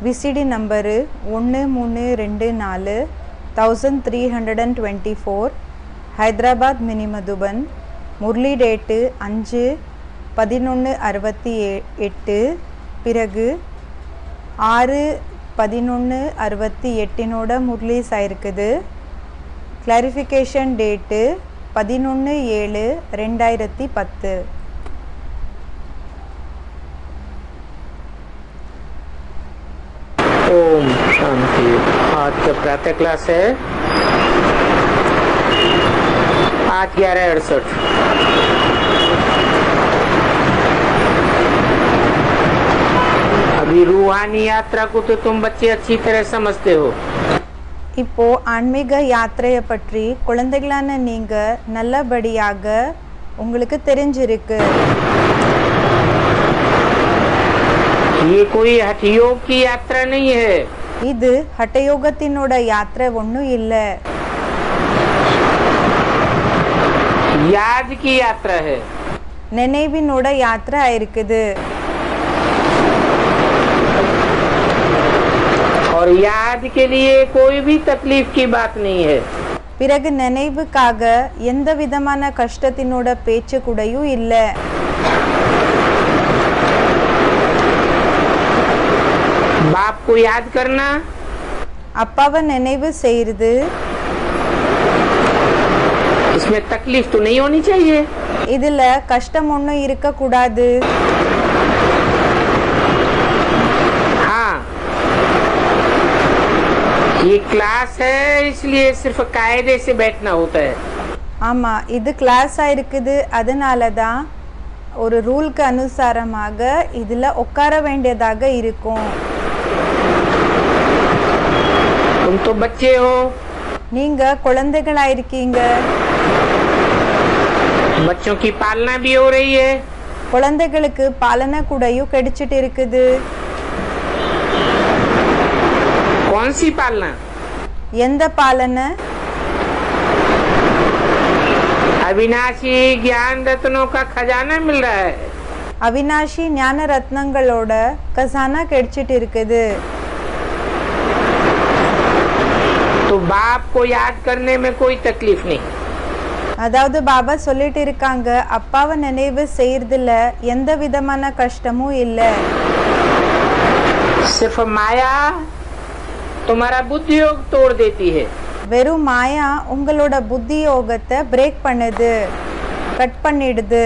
VCD number 1324 1324 Hyderabad mini Madhuban. Murali date 5/11/68. பிறகு 6/11/68 முரளிஸ் ஆயிருக்குது. Clarification date 11/7/2010. Om Shanti. आज का प्रातः क्लास है 8/11/68। अभी रूहानी यात्रा को तो तुम बच्चे अच्छी तरह समझते हो। இப்போ ஆன்மீக யாத்திரையை பற்றி குழந்தைகளான நீங்க நல்லபடியாக உங்களுக்கு தெரிஞ்சிருக்கு. ये कोई हठयोग की यात्रा नहीं है। இது ஹட்டயோகத்தினோட யாத்திரை ஒன்றும் இல்லை, याद की यात्रा है। நினைவினோட யாத்திரை இருக்குது. और याद के लिए कोई भी तकलीफ की बात नहीं है। பிறகு நினைவுக்காக எந்த விதமான கஷ்டத்தினோட பேச்சு கூடயும் இல்லை. बाप को याद करना, அப்பாவை நினைவு செய்யறது, इसमें तकलीफ तो नहीं होनी चाहिए। இதுல கஷ்டம் ஒன்றும் இருக்கக்கூடாது. हाँ, ये क्लास है इसलिए सिर्फ कायदे से बैठना होता है। ஆமா, இது கிளாஸா இருக்குது, அதனால தான் ஒரு ரூலுக்கு அனுசாரமாக இதுல உட்கார வேண்டியதாக இருக்கும். तुम तो बच्चे हो, நீங்க குழந்தைகளா இருக்கீங்க. बच्चों की पालना भी हो रही है। குழந்தைகளுக்கு பாலனை கூடயும் கிடைச்சிட்டு இருக்குது. कौन सी पालना? எந்த பாலனை? अविनाशी ज्ञान रत्नों का खजाना मिल रहा है। அவினாஷி ஞான ரத்னங்களோட கசானா கிடைச்சிட்டு இருக்குது. तो बाप को याद करने में कोई तकलीफ नहीं। அதாவது பாபா சொல்லிட்டு இருக்காங்க, அப்பாவை நினைவு செய்யறதுல எந்த விதமான கஷ்டமும் இல்லை. सिर्फ माया तुम्हारा बुद्धि योग तोड़ देती है। வெறும் மாயா உங்களோட புத்தி யோகத்தை பிரேக் பண்ணுது, கட் பண்ணிடுது.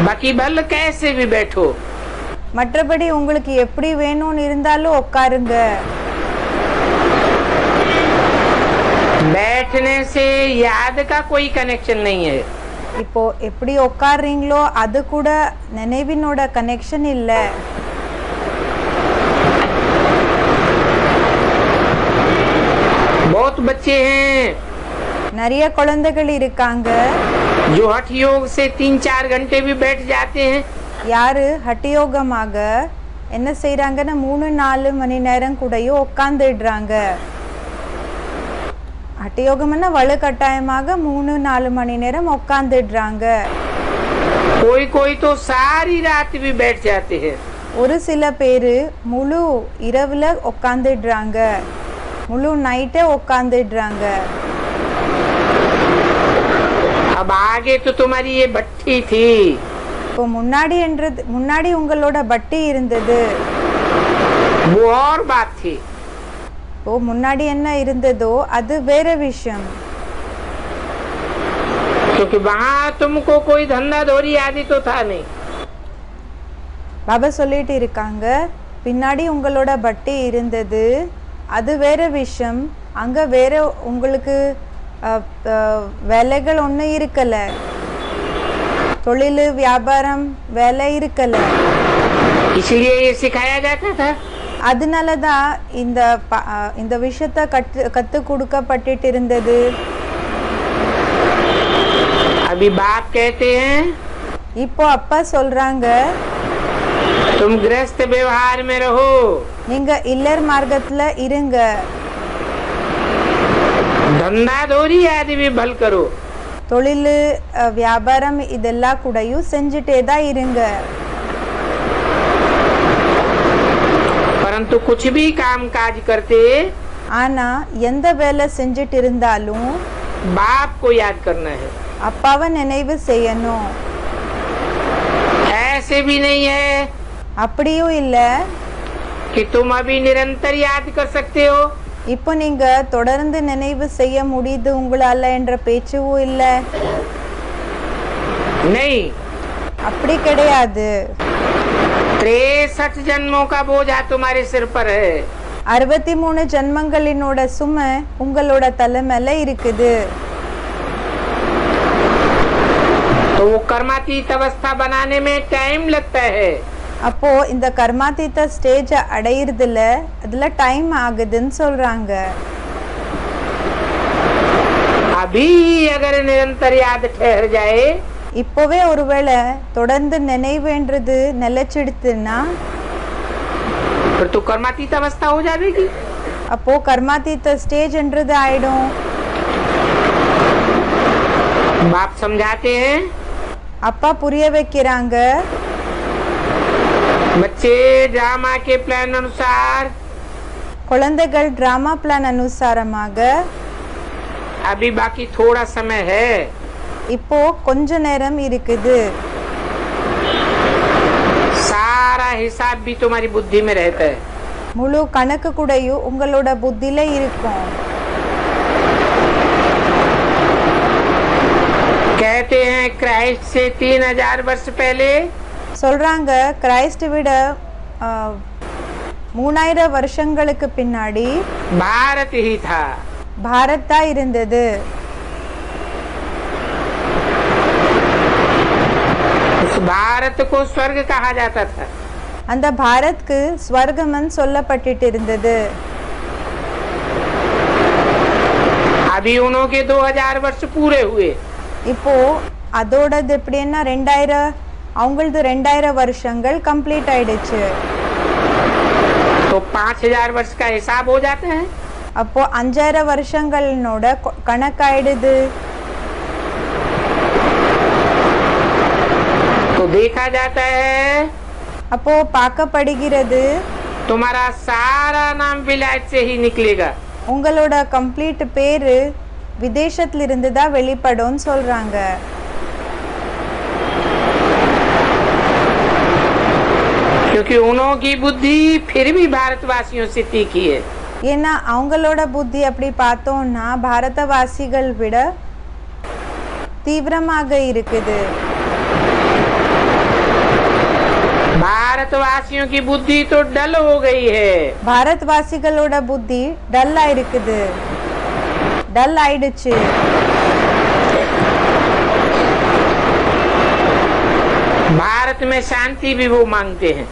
बाकी भल कैसे भी बैठो, மற்றபடி உங்களுக்கு எப்படி வேணும்னு இருந்தாலும் உட்காருங்க. बैठने से याद का कोई कनेक्शन नहीं है। இப்போ எப்படி உட்கார்றீங்களோ அது கூட நினைவினோட கனெக்ஷன் இல்லை. बहुत बच्चे हैं நிறைய குழந்தைகள் இருக்காங்க, जो हठ योग से 3-4 घंटे भी बैठ जाते हैं। யாரு ஹட்டயோகமாக என்ன செய்யறாங்கன்னா 3-4 மணி நேரம் கூடயும் உட்காந்துடுறாங்க. ஹட்டயோகம்னா வலுக்கட்டாயமாக 3-4 மணி நேரம் உட்காந்துடுறாங்க. कोई कोई तो सारी रात भी बैठ जाते हैं। ஒரு சில பேரு முழு இரவுல உட்காந்துடுறாங்க, முழு நைட்டே உட்காந்துடுறாங்க. अब आगे तो तुम्हारी ये भट्टी थी। இப்போ முன்னாடி உங்களோட பட்டி இருந்தது. वो और बात थी। இப்போ முன்னாடி என்ன இருந்ததோ அது வேற விஷயம். क्योंकि वहाँ तुमको कोई धंधा धोरी आदि तो था नहीं। பாபா சொல்லிட்டு இருக்காங்க, பின்னாடி உங்களோட பட்டி இருந்தது, அது வேற விஷயம். அங்க வேற உங்களுக்கு வேலைகள் ஒன்றும் இருக்கல, தொழில் வியாபாரம் வேலை இருக்கல. इसलिए ये सिखाया जाता था। அதனால தான் இந்த விஷயத்த கத்து கொடுக்கப்பட்டு இருந்தது. अभी बाप कहते हैं, இப்போ அப்பா சொல்றாங்க, तुम गृहस्थ व्यवहार में रहो। நீங்க இல்லர் மார்க்கத்துல இருங்க, धंधा धोरी आदि भी भल करो। தொழில் வியாபாரம் இதெல்லாம் கூடயும் செஞ்சுட்டே தான் இருங்க. परंतु कुछ भी काम काज करते ஆனா எந்த வேலை செஞ்சுட்டு இருந்தாலும் बाप को याद करना है। அப்பாவை நினைவு செய்யணும். ऐसे भी नहीं है அப்படியும் இல்ல कि तुम अभी निरंतर याद कर सकते हो। இப்போ நீங்க தொடர்ந்து நினைவு செய்ய முடியுது உங்களால என்ற பேச்சும் இல்ல. नहीं, அப்படி கிடையாது. 63 जन्मों का बोझा तुम्हारे सिर पर है। 63 ஜென்மங்களினோட சுமை உங்களோட தலை மேல இருக்குது. तो वो कर्मातीत अवस्था बनाने में टाइम लगता है। அப்போ இந்த கர்மாதீத ஸ்டேஜ் அடையிறதுல அதுல டைம் ஆகுதுன்னு சொல்றாங்க. अभी अगर निरंतर याद ठहर जाए இப்போவே ஒருவேளை தொடர்ந்து நினைவுன்றது நிலைச்சிடுத்துன்னா फिर तो कर्मातीत अवस्था हो जाएगी। அப்போ கர்மாதீத ஸ்டேஜ்ன்றது ஆயிடும். बाप समझाते हैं, அப்பா புரிய வைக்கிறாங்க. बच्चे ड्रामा के प्लान अनुसार குழந்தைகள் டிராமா பிளான் அனுசாரமாக अभी बाकी थोड़ा समय है। இப்போ கொஞ்ச நேரம் இருக்குது. सारा हिसाब भी तुम्हारी बुद्धि में रहता है। முழு கணக்கு கூடயும் உங்களோட புத்தியில இருக்கும். कहते हैं क्राइस्ट से 3000 वर्ष पहले சொல்றாங்க கிரைஸ்ட் விட 3000 வருஷங்களுக்கு பின்னாடி भारत ही था। பாரத் தான் இருந்தது. उस भारत को स्वर्ग कहा जाता था। அந்த பாரத்க்கு ஸ்வர்கமன் சொல்லப்பட்டிட்டு இருந்தது. अभी उन्होंने 2000 वर्ष पूरे हुए। இப்போ அதோடது எப்படின்னா 2000 அவங்களது 2000 வருஷங்கள் கம்ப்ளீட் ஆயிடுச்சு. तो 5000 वर्ष का हिसाब हो जाता है। அப்போ 5000 வருஷங்களோட கணக்காயிடுது. तो देखा जाता है அப்போ பார்க்கப்படுகிறது तुम्हारा सारा नाम विलायत से ही निकलेगा। உங்களோட கம்ப்ளீட் பேரு விதேசத்துல இருந்து தான் வெளிப்படும்னு சொல்றாங்க. क्योंकि उन्होंने बुद्धि फिर भी भारतवासियों से तीखी है। ஏன்னா அவங்களோட புத்தி அப்படி பார்த்தோம்னா பாரதவாசிகள் விட தீவிரமாக இருக்குது. भारतवासियों की बुद्धि तो डल हो गई है। பாரத்வாசிகளோட புத்தி டல்லா இருக்குது, டல் ஆயிடுச்சு. भारत में शांति भी वो मांगते हैं।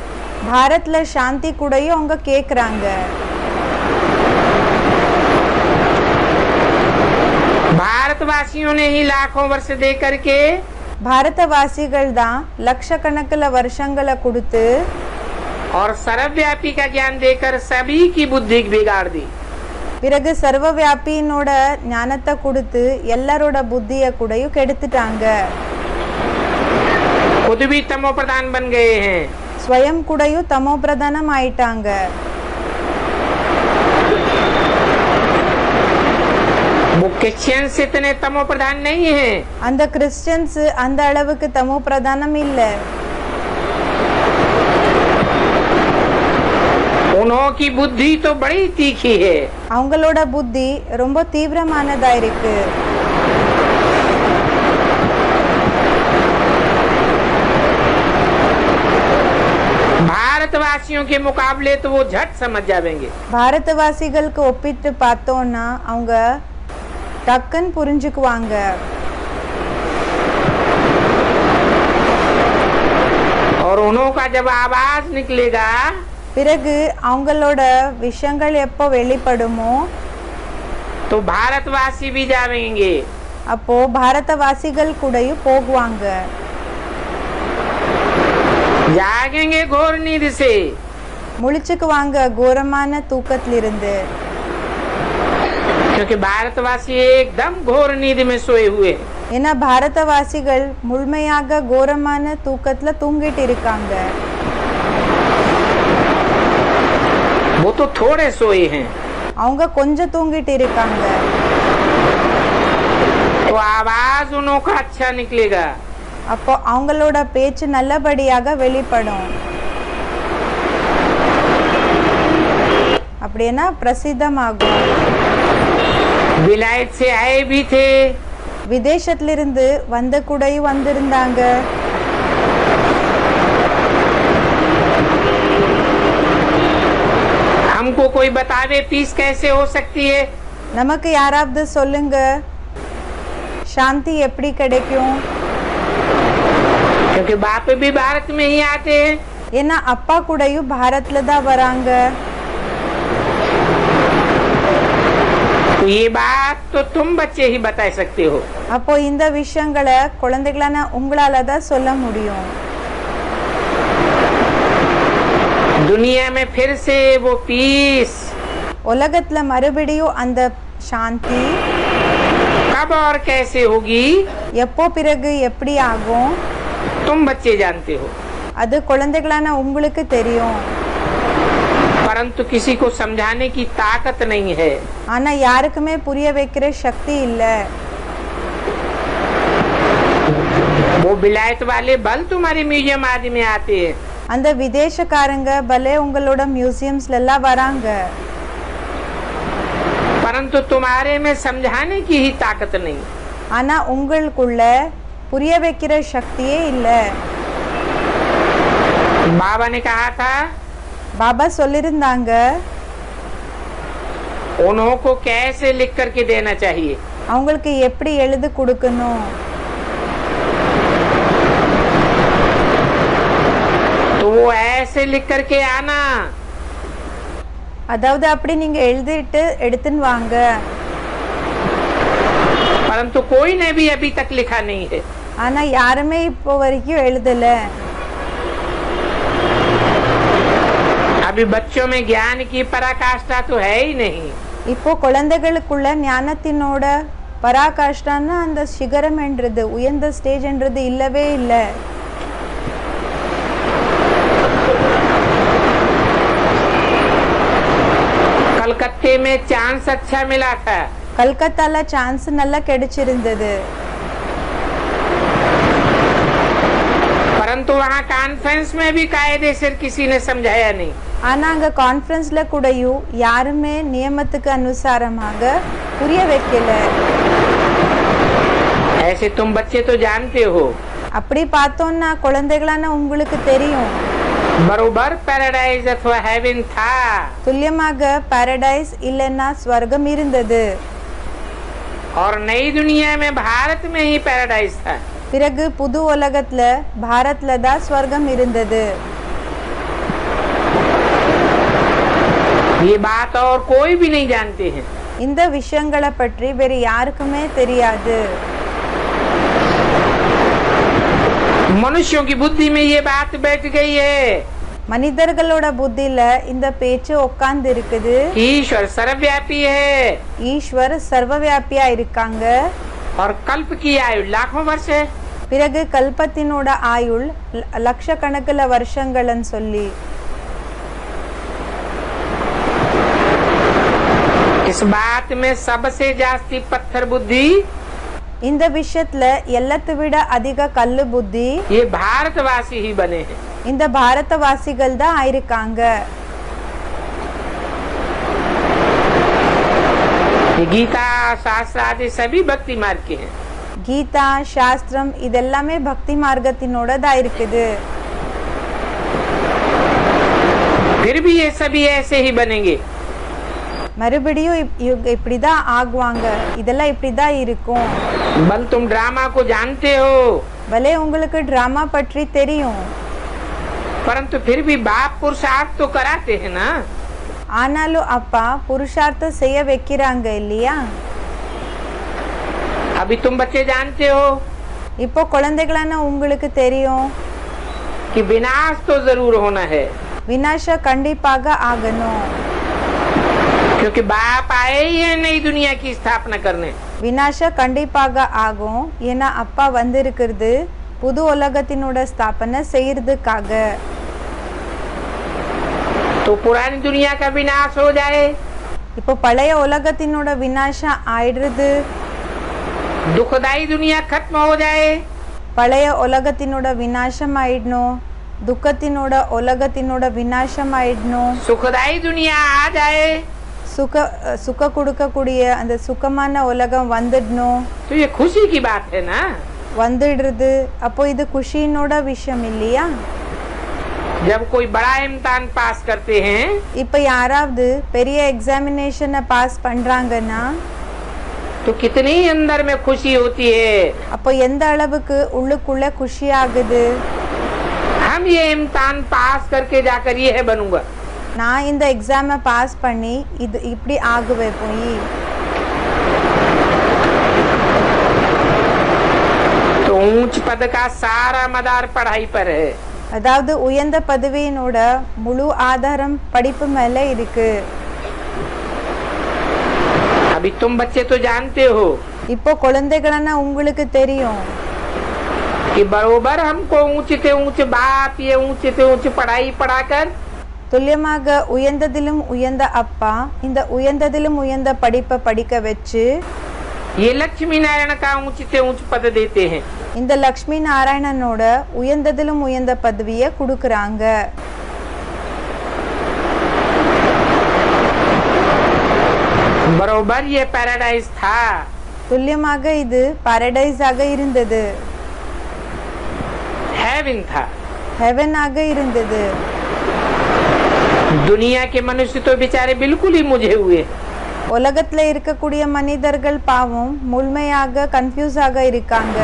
பாரத்ல சாந்தி கூடயும் அவங்க கேக்குறாங்க. भारतवासियों ने ही लाखों वर्ष दे करके பாரதவாசிகள் தான் லட்சக்கணக்கில் வருஷங்களை கொடுத்து और सर्वव्यापी का ज्ञान देकर सभी की बुद्धि बिगाड़ दी। பிறகு சர்வவியாபியினோட ஞானத்தை கொடுத்து எல்லாரோட புத்திய கூடயும் கெடுத்துட்டாங்க. खुद भी तमो प्रधान बन गए हैं। ஸ்வயம் கூடயும் தமோ பிரதானம் ஆயிட்டாங்க. वो क्रिश्चियंस इतने तमो प्रधान नहीं है। அந்த கிறிஸ்டியன்ஸ் அந்த அளவுக்கு தமோ பிரதானம் இல்ல. उन्होंने बुद्धि तो बड़ी तीखी है। அவங்களோட புத்தி ரொம்ப தீவிரமானதா இருக்கு. भारतवासियों के मुकाबले तो वो झट समझ जाएंगे। பாரதவாசிகளுக்கு ஒப்பிட்டு பார்த்தோம்னா அவங்க டக்குன்னு புரிஞ்சுக்குவாங்க. और उन्होंने जब आवाज निकलेगा பிறகு அவங்களோட விஷயங்கள் எப்போ வெளிப்படுமோ तो भारतवासी भी जाएंगे। அப்போ பாரதவாசிகள் கூடயும் போகுவாங்க. जागेंगे घोर नींद से। முழிச்சுக்குவாங்க கோரமான தூக்கத்திலிருந்து. क्योंकि भारतवासी एकदम घोर नींद में सोए हुए हैं। ஏன்னா பாரதவாசிகள் முழுமையாக கோரமான தூக்கத்துல தூங்கிட்டு இருக்காங்க. वो तो थोड़े सोए हैं, அவங்க கொஞ்சம் தூங்கிட்டு இருக்காங்க. तो आवाज उनका अच्छा निकलेगा. அப்போ அவங்களோட பேச்சு நல்லபடியாக வெளிப்படும். அப்படின்னா பிரசித்தமாகும். विलायत से आए भी थे, விதேசத்திலிருந்து வந்த கூடயும் வந்திருந்தாங்க. हमको कोई बतावे पीस कैसे हो सकती है. நமக்கு யாராவது சொல்லுங்க சாந்தி எப்படி கிடைக்கும்? क्योंकि बाप भी भारत में ही आते हैं. ஏன்னா அப்பா கூடயும் பாரத்ல தான் வராங்க. तो ये बात तो तुम बच्चे ही बता सकते हो. அப்போ இந்த விஷயங்களை குழந்தைகளான உங்களால தான் சொல்ல முடியும். दुनिया में फिर से वो पीस உலகத்துல மறுபடியும் அந்த சாந்தி कब और कैसे होगी, எப்போ பிறகு எப்படி ஆகும் तुम बच्चे जानते हो. அது குழந்தைகளான உங்களுக்கு தெரியும். परंतु किसी को समझाने की ताकत नहीं है. ஆனா யாருக்குமே புரிய வைக்கிற சக்தி இல்ல. वो विलायत वाले बल तुम्हारे म्यूजियम आदि में आते हैं, அந்த விதேசக்காரங்க பலே உங்களோட மியூசியம்ஸ்ல எல்லாம் வராங்க. परंतु तुम्हारे में समझाने की ही ताकत नहीं. ஆனா உங்களுக்குள்ள புரிய வைக்கிற சக்தியே இல்ல. बाबा ने कहा था பாபா சொல்லிருந்தாங்க उन्हों को कैसे लिख करके देना चाहिए. அவங்களுக்கு எப்படி எழுதி கொடுக்கணும். तो वो ऐसे लिख करके आना, அதாவது அப்படி நீங்க எழுதிட்டு எடுத்துன்னு வாங்க. परंतु कोई ने भी अभी तक लिखा नहीं है. ஆனா யாருமே இப்போ வரைக்கும் எழுதல. अभी बच्चों में ज्ञान की पराकाष्ठा तो है ही नहीं. இப்போ குழந்தைகளுக்குள்ள ஞானத்தினோட பராகாஷ்டான அந்த சிகரம் என்றது உயர்ந்த ஸ்டேஜ் என்றது இல்லவே இல்லை. कलकत्ते में चांस अच्छा मिला था, கல்கத்தால சான்ஸ் நல்லா கிடைச்சிருந்தது. परंतु वहाँ कॉन्फ्रेंस में भी कायदे से किसी ने समझाया नहीं. ஆனா அங்க கான்ஃபரன்ஸ்ல கூடயும் யாருமே நியமத்துக்கு அனுசாரமாக புரிய வைக்கல. ऐसे तुम बच्चे तो जानते हो. அப்படி பார்த்தோம்னா குழந்தைகளான உங்களுக்கு தெரியும் बरोबर पैराडाइज अथवा हेवन था. துல்லியமாக பாரடைஸ் இல்லைன்னா ஸ்வர்க்கம் இருந்தது. और नई दुनिया में भारत में ही पैराडाइज था. பிறகு புது உலகத்துல பாரத்ல தான் ஸ்வர்க்கம் இருந்தது. ये बात और कोई भी नहीं जानते हैं. இந்த விஷயங்களை பற்றி வேற யாருக்குமே தெரியாது. मनुष्यों की बुद्धि में ये बात बैठ गई है. மனிதர்களோட புத்தியில இந்த பேச்சு உட்கார்ந்து இருக்குது. ईश्वर सर्वव्यापी है ஈஸ்வர் சர்வவியாபியா இருக்காங்க. और कल्प की आयु लाखों वर्ष है. பிறகு கல்பத்தினோட ஆயுள் லட்சக்கணக்கில் வருஷங்கள்னு சொல்லி इस बात में सबसे जास्ती पत्थर बुद्धि இந்த விஷயத்துல எல்லாத்தை விட அதிக கல்லு புத்தி ये भारतवासी ही बने हैं. இந்த பாரதவாசிகள் தான் ஆயிருக்காங்க. ये गीता शास्त्र आदि सभी भक्ति मार्ग के हैं. கீதா சாஸ்திரம் இதெல்லாமே பக்தி மார்க்கத்தினோட தான் இருக்குது. फिर भी ये सभी ऐसे ही बनेंगे. மறுபடியும் இப்படிதான் ஆகுவாங்க. இதெல்லாம் இப்படிதான் இருக்கும். बल तुम ड्रामा को जानते हो, பலே உங்களுக்கு டிராமா பற்றி தெரியும். परंतु फिर भी बाप पुरुषार्थ तो कराते हैं ना. ஆனாலும் அப்பா புருஷார்த்தம் செய்ய வைக்கிறாங்க இல்லையா? अभी तुम बच्चे जानते हो இப்போ குழந்தைகளான உங்களுக்கு தெரியும் कि विनाश तो जरूर होना है. விநாச கண்டிப்பாக ஆகணும். क्योंकि बाप आए ही है नई दुनिया की स्थापना करने. விநாச கண்டிப்பாக ஆகும். ஏன்னா அப்பா வந்திருக்கிறது புது உலகத்தினோட ஸ்தாபனை செய்யறதுக்காக. तो तो पुरानी दुनिया का विनाश हो जाए, இப்போ பழைய உலகத்தினோட விநாசம் ஆயிடுறது, दुखदाई दुनिया खत्म हो जाए, பழைய உலகத்தினோட விநாசம் ஆயிடணும், துக்கத்தினோட உலகத்தினோட விநாசம் ஆயிடணும், सुखदाई दुनिया आ जाए, சுக கொடுக்கக்கூடிய அந்த சுகமான உலகம் வந்துடணும். तो ये खुशी की बात है ना। வந்துடுறது. அப்போ இது குஷியினோட விஷயம் இல்லையா? जब कोई बड़ा इम्तिहान पास करते हैं இப்போ யாராவது பெரிய எக்ஸாமினேஷனை பாஸ் பண்றாங்கன்னா तो कितनी अंदर में खुशी होती है। அப்போ எந்த அளவுக்கு உள்ளுக்குள்ள குஷி ஆகுது. हम ये इम्तिहान पास करके जाकर ये है बनूंगा, நான் இந்த எக்ஸாமை பாஸ் பண்ணி இது இப்படி ஆகுவேன் போய். तो ऊंच पद का सारा मदार पढ़ाई पर है। அதாவது உயர்ந்த பதவியினோட முழு ஆதாரம் படிப்பு மேல இருக்கு. अभी तुम बच्चे तो जानते हो இப்போ குழந்தைகளான உங்களுக்கு தெரியும் कि बरोबर हमको ऊंचे से ऊंच बाप, ये ऊंचे से ऊंच पढ़ाई पढ़ाकर துல்லியமாக உயர்ந்ததிலும் உயர்ந்த அப்பா இந்த உயர்ந்ததிலும் உயர்ந்த படிப்பை படிக்க வச்சு ये लक्ष्मी नारायण का ऊंचे से ऊंच पद देते हैं। இந்த லக்ஷ்மி நாராயணனோட உயர்ந்ததிலும் உயர்ந்த பதவியை கொடுக்கறாங்க. बरोबर ये पैराडाइज था। துல்லியமாக இது பாரடைஸாக இருந்தது, हेवन था। ஹெவனாக இருந்தது. दुनिया के मनुष्य तो बेचारे बिल्कुल ही मुझे हुए। உலகத்துல இருக்கக்கூடிய மனிதர்கள் பாவம் முழுமையாக கன்ஃபியூஸ் ஆக இருக்காங்க.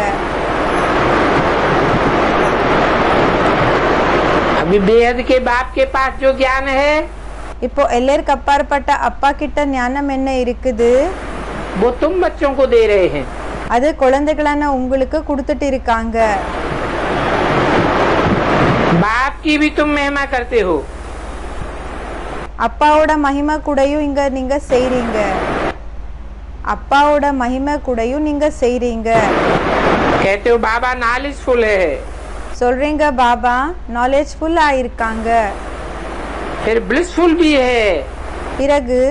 अभी बेहद के बाप के पास जो ज्ञान है இப்போ எல்லாருக்கு அப்பாற்பட்ட அப்பா கிட்ட ஞானம் என்ன இருக்குது, वो तुम बच्चों को दे रहे हैं। அது குழந்தைகளான உங்களுக்கு கொடுத்துட்டு இருக்காங்க. बाप की भी तुम महिमा करते हो। அப்பாவோட மகிமை கூடயும் இங்க நீங்க செய்றீங்க. அப்பாவோட மகிமை கூடயும் நீங்க செய்றீங்க. कहते हो बाबा नॉलेजफुल है, சொல்றீங்க பாபா நாலேஜ்ஃபுல் ஆயிருக்காங்க. फिर ब्लिसफुल भी है। பிறகு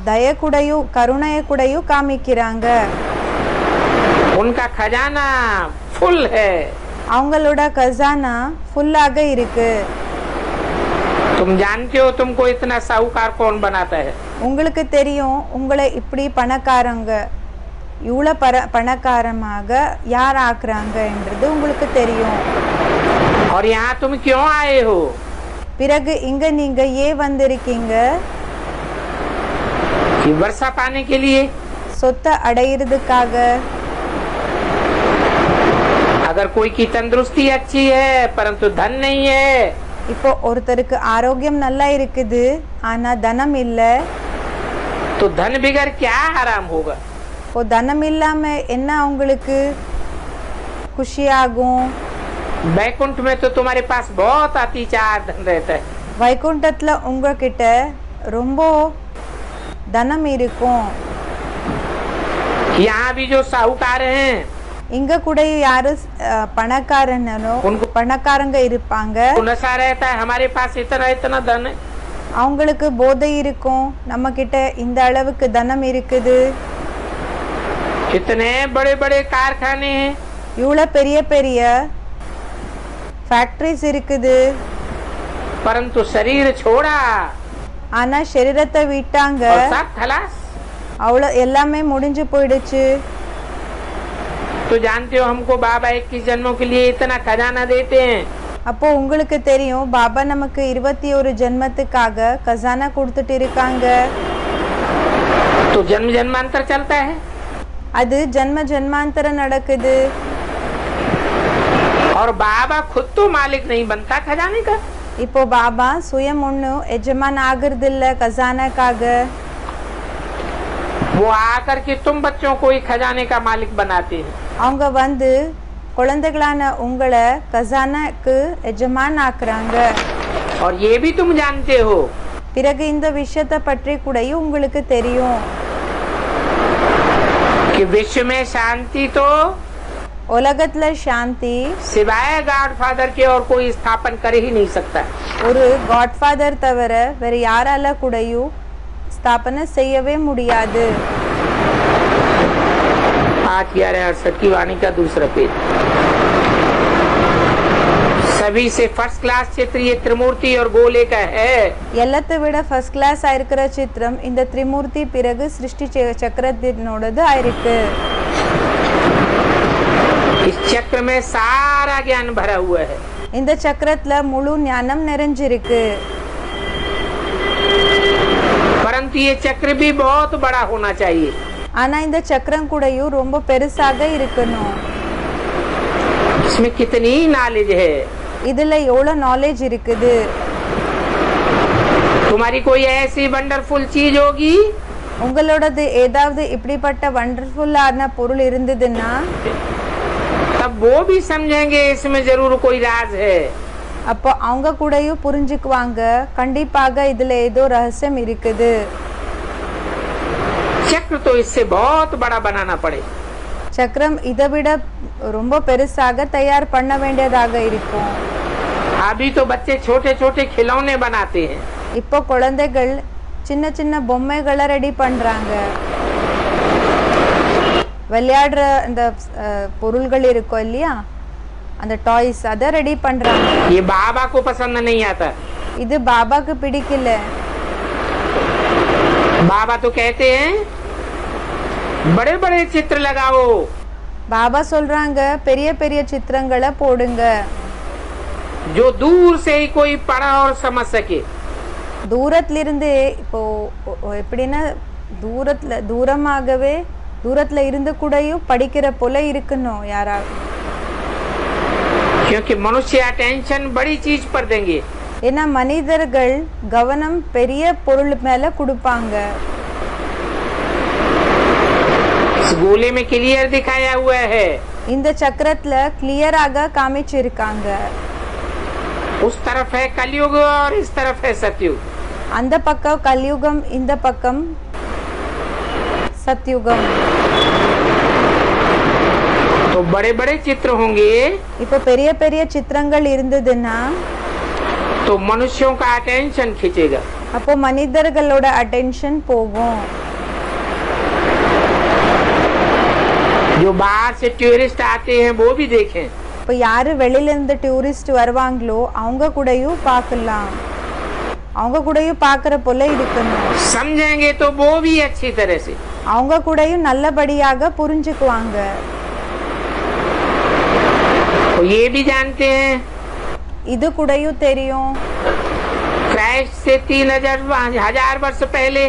தய கூடயும் கருணைய கூடயும் காமிக்கிறாங்க. उनका खजाना फुल है। அவங்களோட கசானா ஃபுல்லாக இருக்கு. तुम जानते हो तुमको इतना साहूकार कौन बनाता है। உங்களுக்கு தெரியும் உங்களை இப்படி பணக்காரங்க இவ்வளோ பணக்காரமாக யார் ஆக்குறாங்க என்றது உங்களுக்கு தெரியும். और यहाँ तुम क्यों आए हो। பிறகு இங்க நீங்க ஏன் வந்திருக்கீங்க? कि वर्षा पाने के लिए। சொத்தை அடையிறதுக்காக. अगर कोई की तंदुरुस्ती अच्छी है परंतु धन नहीं है இப்போ ஒருத்தருக்கு ஆரோக்கியம் நல்லா இருக்குது ஆனா தனம் இல்ல, तो धन बिगर क्या हराम होगा। இப்போ தனம் இல்லாம என்ன உங்களுக்கு குஷியாகும்? बैकुंठ में तो तुम्हारे पास बहुत अतिचार धन रहता है। வைகுண்டத்துல உங்ககிட்ட ரொம்ப தனம் இருக்கும். यहाँ भी जो साहूकार हैं இங்க கூட யாரு பணக்காரனோ பணக்காரங்க இருப்பாங்க. नशा रहता है हमारे पास इतना इतना धन है। அவங்களுக்கு போதை இருக்கும், நம்ம கிட்ட இந்த அளவுக்கு தனம் இருக்குது. इतने बड़े बड़े कारखाने हैं, இவ்வளோ பெரிய பெரிய ஃபேக்டரிஸ் இருக்குது. परंतु शरीर छोड़ा ஆனா சரீரத்தை விட்டாங்க, और सब खलास। அவ்வளோ எல்லாமே முடிஞ்சு போயிடுச்சு. तो जानते हो हमको बाबा 21 जन्मों के लिए इतना खजाना देते हैं। அப்போ உங்களுக்கு தெரியும் பாபா நமக்கு 21 ஜென்மத்துக்காக கசானா கொடுத்துட்டு இருக்காங்க. तो जन्म जन्मांतर चलता है। அது ஜென்ம ஜென்மாந்தரம் நடக்குது. और बाबा खुद तो मालिक नहीं बनता खजाने का। இப்போ பாபா சுயம் ஒன்னும் எஜமான் ஆகுறது இல்ல கசானாக்காக. वो आकर के तुम बच्चों को ही खजाने का मालिक बनाते हैं। அவங்க வந்து குழந்தைகளான உங்களை கசானாக்கு எஜமான் ஆக்குறாங்க. और ये भी तुम जानते हो பிறகு இந்த விஷயத்தை பற்றி கூடயும் உங்களுக்கு தெரியும் कि विश्व में शांति तो உலகத்துல சாந்தி सिवाय गॉडफादर के और कोई स्थापन कर ही नहीं सकता। ஒரு காட்ஃபாதர் தவிர வேற யாரால கூடயும் ஸ்தாபனை செய்யவே முடியாது. 8/11/68 की वाणी का दूसरा पेज। सभी से फर्स्ट क्लास चित्र ये त्रिमूर्ति और गोले का है। எல்லாத்தை விட ஃபர்ஸ்ட் கிளாஸ் ஆயிருக்கிற சித்திரம் இந்த திரிமூர்த்தி பிறகு சிருஷ்டி சக்கரத்தினோடது ஆயிருக்கு. इस चक्र में सारा ज्ञान भरा हुआ है। இந்த சக்கரத்துல முழு ஞானம் நிறைஞ்சிருக்கு. परंतु ये चक्र भी बहुत बड़ा होना चाहिए। ஆனா இந்த சக்கரம் கூடயும் ரொம்ப பெருசாக இருக்கணும். इसमें कितनी नॉलेज है। இதுல எவ்வளவு நாலேஜ் இருக்குது. तुम्हारी कोई ऐसी वंडरफुल चीज होगी உங்களோடது ஏதாவது இப்படிப்பட்ட வண்டர்ஃபுல்லான பொருள் இருந்ததுன்னா तब वो भी समझेंगे इसमें जरूर कोई राज है। அப்போ அவங்க கூடயும் புரிஞ்சுக்குவாங்க கண்டிப்பாக இதுல ஏதோ ரகசியம் இருக்குது. चक्र तो इससे बहुत बड़ा बनाना पड़े। சக்கரம் இதை விட ரொம்ப பெருசாக தயார் பண்ண வேண்டியதாக இருக்கும். अभी तो बच्चे छोटे छोटे खिलौने बनाते हैं। இப்போ குழந்தைகள் சின்ன சின்ன பொம்மைகளை ரெடி பண்றாங்க. விளையாடுற அந்த பொருள்கள் இருக்கும் இல்லையா அந்த டாய்ஸ் அதை ரெடி பண்றாங்க. ये बाबा को पसंद नहीं आता। இது பாபாக்கு பிடிக்கல. बाबा तो कहते हैं बड़े बड़े चित्र लगाओ। பாபா சொல்றாங்க பெரிய பெரிய சித்திரங்களை போடுங்க. जो दूर से ही कोई पढ़ा और समझ सके। தூரத்துல இருந்து இப்போ எப்படின்னா தூரமாகவே தூரத்துல இருந்து கூடயும் படிக்கிற போல இருக்கணும் யாராவது. क्योंकि मनुष्य अटेंशन बड़ी चीज पर देंगे। ஏன்னா மனிதர்கள் கவனம் பெரிய பொருள் மேல கொடுப்பாங்க. इस गोले में क्लियर दिखाया हुआ है। இந்த சக்கரத்துல கிளியராக காமிச்சிருக்காங்க. उस तरफ है कलयुग और इस तरफ है सतयुग। அந்த பக்கம் கலியுகம் இந்த பக்கம் सतयुगम। तो बड़े बड़े चित्र होंगे இப்போ பெரிய பெரிய சித்திரங்கள் இருந்ததுன்னா तो मनुष्यों का अटेंशन खींचेगा। அப்போ மனிதர்களோட அட்டென்ஷன் போகும். जो बाहर से टूरिस्ट आते हैं वो भी देखें। இப்போ யாரு வெளியில இருந்து டூரிஸ்ட் வருவாங்களோ அவங்க கூடயும் பார்க்கலாம். அவங்க கூடயும் பார்க்கற போல இருக்கணும். समझेंगे तो वो भी अच्छी तरह से। அவங்க கூடயும் நல்லபடியாக புரிஞ்சுக்குவாங்க. तो ये भी जानते हैं இது கூடயும் தெரியும் क्राइस्ट से 3000 वर्ष पहले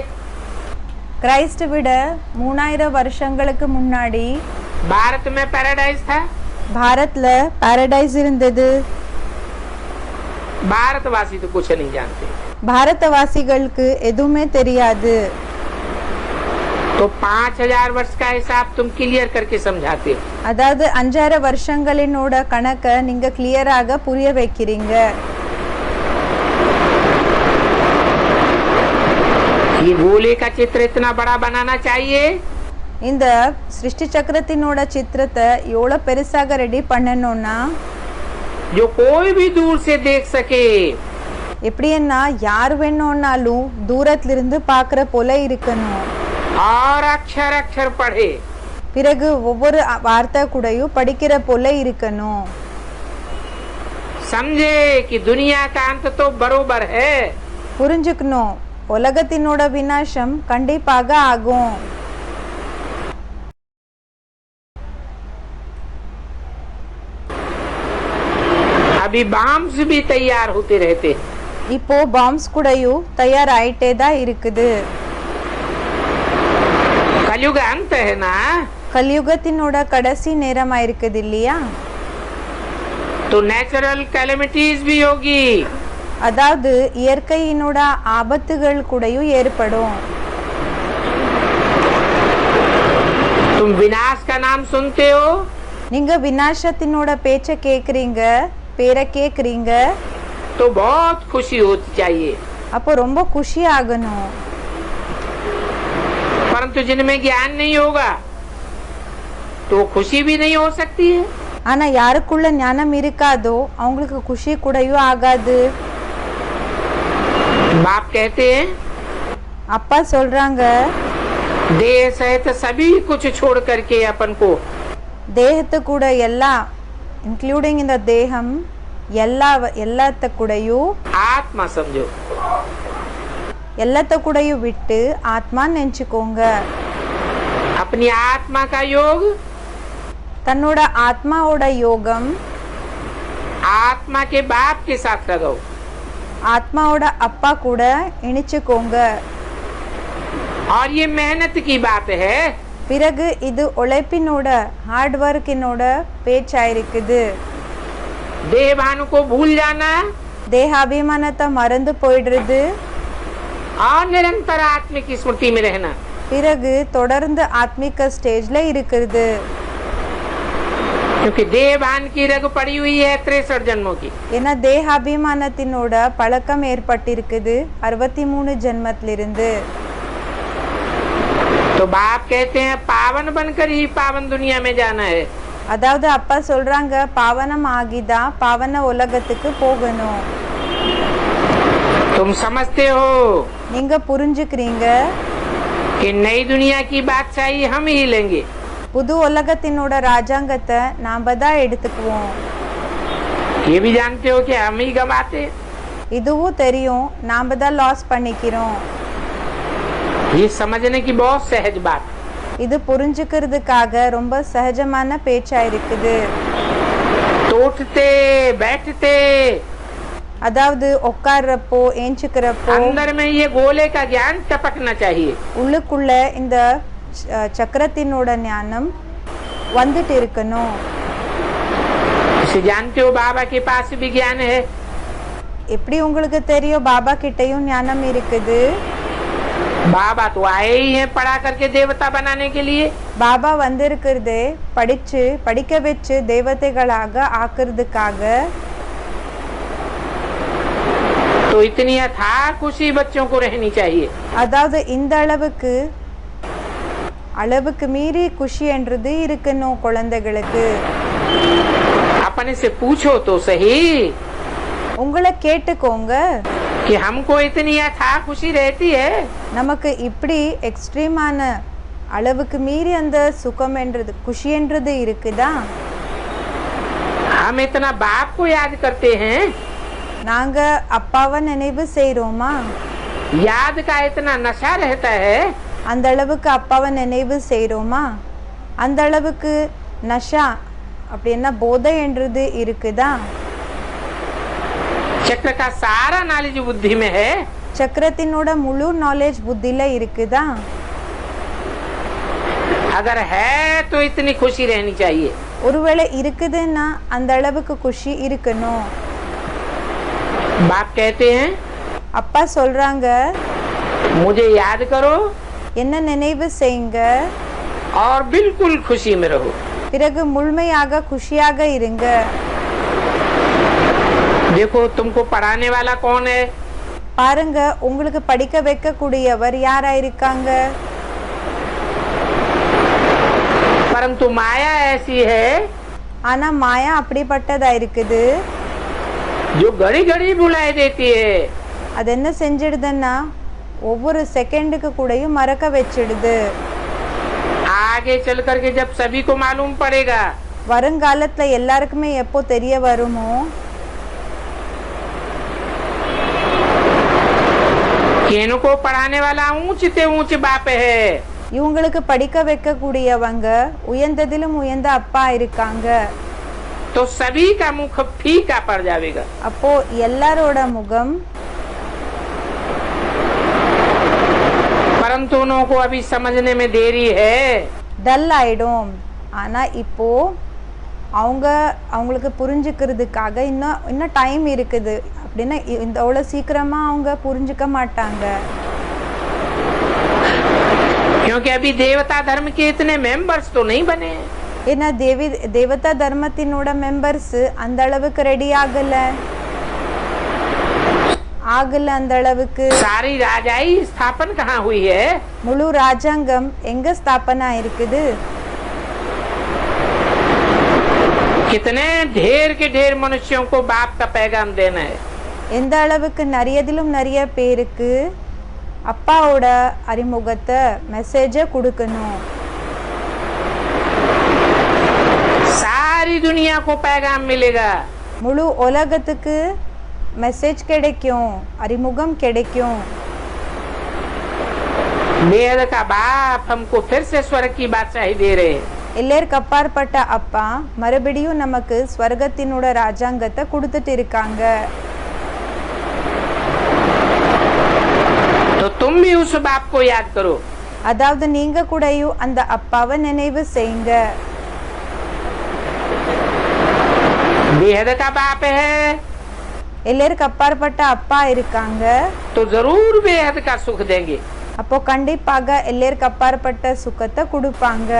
கிரைஸ்ட் விட 3000 வருஷங்களுக்கு முன்னாடி भारत में पैराडाइज था। பாரத்ல பாரடைஸ் இருந்தது. भारतवासी तो कुछ नहीं जानते। பாரதவாசிகளுக்கு எதுவுமே தெரியாது. तो 5000 वर्ष का हिसाब तुम क्लियर करके समझाते हो। அதாவது 5000 வருஷங்களினோட கணக்க நீங்க கிளியராக புரிய வைக்கிறீங்க. ये गोले का चित्र इतना बड़ा बनाना चाहिए। இந்த சிருஷ்டி சக்கரத்தினோட சித்திரத்தை எவ்வளவு பெருசாக ரெடி பண்ணணும்னா जो कोई भी दूर से देख सके। எப்படின்னா யார் வேணும்னாலும் தூரத்துல இருந்து பார்க்கற போல இருக்கணும். और अक्षर अक्षर पढ़े। பிறகு ஒவ்வொரு வார்த்தை கூடயும் படிக்கிற போல இருக்கணும். समझे कि दुनिया का अंत तो बरोबर है। புரிஞ்சுக்கணும் உலகத்தினோட விநாசம் கண்டிப்பாக ஆகும். अभी बॉम्ब्स भी तैयार होते रहते हैं। இப்போ பாம்ஸ் கூடயும் தயாராயிட்டே தான் இருக்குது. कलयुग अंत है ना। கலியுகத்தினோட கடைசி நேரமா இருக்குது இல்லையா. तो नेचुरल कैलेमिटीज भी होगी। அதாவது இயற்கையினோட ஆபத்துகள் கூடயும் ஏற்படும். तुम विनाश का नाम सुनते हो। நீங்க விநாசத்தினோட பேச்ச கேக்குறீங்க பேரை கேக்குறீங்க तो बहुत खुशी होती चाहिए। அப்போ ரொம்ப खुशी ஆகணும். परंतु जिनमें ज्ञान नहीं होगा तो खुशी भी नहीं हो सकती है। ஆனா யாருக்குள்ள ஞானம் இருக்காதோ அவங்களுக்கு குஷி கூடயும் ஆகாது. बाप कहते हैं அப்பா சொல்றாங்க, देह सहित सभी कुछ छोड़ करके अपन को தேகத்து கூட எல்லாம் இன்க்ளூடிங் இந்த தேகம் எல்லாத்த கூடயும் आत्मा समझो। எல்லாத்த கூடயும் விட்டு ஆத்மா நினைச்சுக்கோங்க. अपनी आत्मा का योग, தன்னோட ஆத்மாவோட யோகம் आत्मा के बाप के साथ लगाओ। ஆத்மாவோட அப்பா கூட இணைச்சுக்கோங்க. और ये मेहनत की बात है। பிறகு இது உழைப்பினோட ஹார்ட் ஒர்க்கினோட பேச்சாயிருக்குது. देहभान को भूल जाना தேகாபிமானத்தை மறந்து போயிடுறது. और निरंतर आत्मिक स्मृति में रहना। பிறகு தொடர்ந்து ஆத்மிக ஸ்டேஜ்ல இருக்கிறது. क्योंकि देहभान की रग पड़ी हुई है 63 जन्मों की। ஏன்னா தேகாபிமானத்தினோட பழக்கம் ஏற்பட்டிருக்குது 63 ஜென்மத்திலிருந்து. तो बाप कहते हैं पावन बनकर ही पावन दुनिया में जाना है। அதாவது அப்பா சொல்றாங்க, பாவனம் ஆகிதான் பாவன உலகத்துக்கு போகணும். तुम समझते हो நீங்க புரிஞ்சுக்கிறீங்க, कि नई दुनिया की बादशाही हम ही लेंगे। புது உலகத்தினோட ராஜாங்கத்தை நாம தான் எடுத்துக்குவோம். ये भी जानते हो कि हम ही गवाते। இதுவும் தெரியும், நாம தான் லாஸ் பண்ணிக்கிறோம். ये समझने की बहुत सहज बात। இது புரிஞ்சுக்கிறதுக்காக ரொம்ப சகஜமான பேச்சா இருக்குது. तो उठते बैठते அதாவது உட்கார்றப்போ ஏஞ்சுக்கிறப்போ अंदर में ये गोले का ज्ञान टपकना चाहिए। உள்ளுக்குள்ள இந்த சக்கரத்தினோட ஞானம் வந்துட்டு இருக்கணும். इसे जानते हो बाबा के पास भी ज्ञान है। எப்படி உங்களுக்கு தெரியும் பாபா கிட்டயும் ஞானம் இருக்குது? बाबा तो आए ही हैं पढ़ा करके देवता बनाने के लिए। பாபா வந்திருக்கிறதே படிக்க வச்சு தேவதைகளாக ஆக்குறதுக்காக. तो इतनी अथाह खुशी बच्चों को रहनी चाहिए। அதாவது இந்த அளவுக்கு மீறி குஷி என்றது இருக்கணும் குழந்தைகளுக்கு. अपने से पूछो तो सही உங்களை கேட்டுக்கோங்க, कि हमको इतनी अथाह खुशी रहती है। நமக்கு இப்படி எக்ஸ்ட்ரீமான அளவுக்கு மீறி அந்த சுகம் என்றது குஷி என்றது இருக்குதா? हम इतना बाप को याद करते हैं। நாங்க அப்பாவை நினைவு செய்றோமா? याद का इतना नशा रहता है। அந்த அளவுக்கு அப்பாவை நினைவு செய்றோமா? அந்த அளவுக்கு நஷா அப்படின்னா போதை என்றது இருக்குதா? चक्र का सारा नॉलेज बुद्धि में है। சக்கரத்தினோட முழு நாலேஜ் புத்தியில இருக்குதா? अगर है तो इतनी खुशी रहनी चाहिए। ஒருவேளை இருக்குதுன்னா அந்த அளவுக்கு குஷி இருக்கணும். बाप कहते हैं அப்பா சொல்றாங்க, मुझे याद करो என்ன நினைவு செய்யுங்க, और बिल्कुल खुशी में रहो। பிறகு முழுமையாக குஷியாக இருங்க. देखो तुमको पढ़ाने वाला कौन है? பாருங்க, உங்களுக்கு படிக்க வைக்க கூடியவர் யாரா இருக்காங்க? परंतु माया ऐसी है ஆனா மாயா அப்படிப்பட்டதா இருக்குது, जो घड़ी घड़ी बुलाए देती है। அது என்ன செஞ்சிடுதுன்னா ஒவ்வொரு செகண்டுக்கு கூடயும் மறக்க வச்சிடுது. आगे चल करके जब सभी को मालूम पड़ेगा வருங்காலத்துல எல்லாருக்குமே எப்போ தெரிய வருமோ कि इनको पढ़ाने वाला ऊंच से ऊंच बाप है। இவங்களுக்கு படிக்க வைக்க கூடியவங்க உயர்ந்ததிலும் உயர்ந்த அப்பா இருக்காங்க. तो सभी का मुख फीका पड़ जाएगा। அப்போ எல்லாரோட முகம் परंतु उनको अभी समझने में देरी है। டல் ஆயிடும். ஆனா இப்போ அவங்களுக்கு புரிஞ்சுக்கிறதுக்காக இன்னும் டைம் இருக்குது. அப்படின்னா இந்த அவ்வளோ சீக்கிரமா அவங்க புரிஞ்சுக்க மாட்டாங்க. क्योंकि अभी देवता धर्म के इतने मेंबर्स तो नहीं बने। ஏன்னா தேவதா தர்மத்தினோட மெம்பர்ஸ் அந்த அளவுக்கு ரெடி ஆகல அந்த அளவுக்கு. सारी राजाई स्थापन कहाँ हुई है? முழு ராஜாங்கம் எங்க ஸ்தாபனா இருக்குது? कितने ढेर के ढेर मनुष्यों को बाप का पैगाम देना है। எந்த அளவுக்கு நிறையதிலும் நிறைய பேருக்கு அப்பாவோட அறிமுகத்தை மெசேஜை கொடுக்கணும். सारी दुनिया को पैगाम मिलेगा। முழு உலகத்துக்கு மெசேஜ் கிடைக்கும், அறிமுகம் கிடைக்கும். बेहद का बाप हमको फिर से स्वर्ग की बादशाही दे रहे हैं। எல்லாருக்கு அப்பாற்பட்ட அப்பா மறுபடியும் நமக்கு ஸ்வர்கத்தினோட ராஜாங்கத்தை கொடுத்துட்டு இருக்காங்க. तो तुम भी उस बाप को याद करो। அதாவது நீங்க கூடயும் அந்த அப்பாவை நினைவு செய்யுங்க. बेहद का बाप है எல்லாருக்கு அப்பாற்பட்ட அப்பா இருக்காங்க. तो जरूर बेहद का सुख देंगे। அப்போ கண்டிப்பாக எல்லாருக்கு அப்பாற்பட்ட சுகத்தை கொடுப்பாங்க.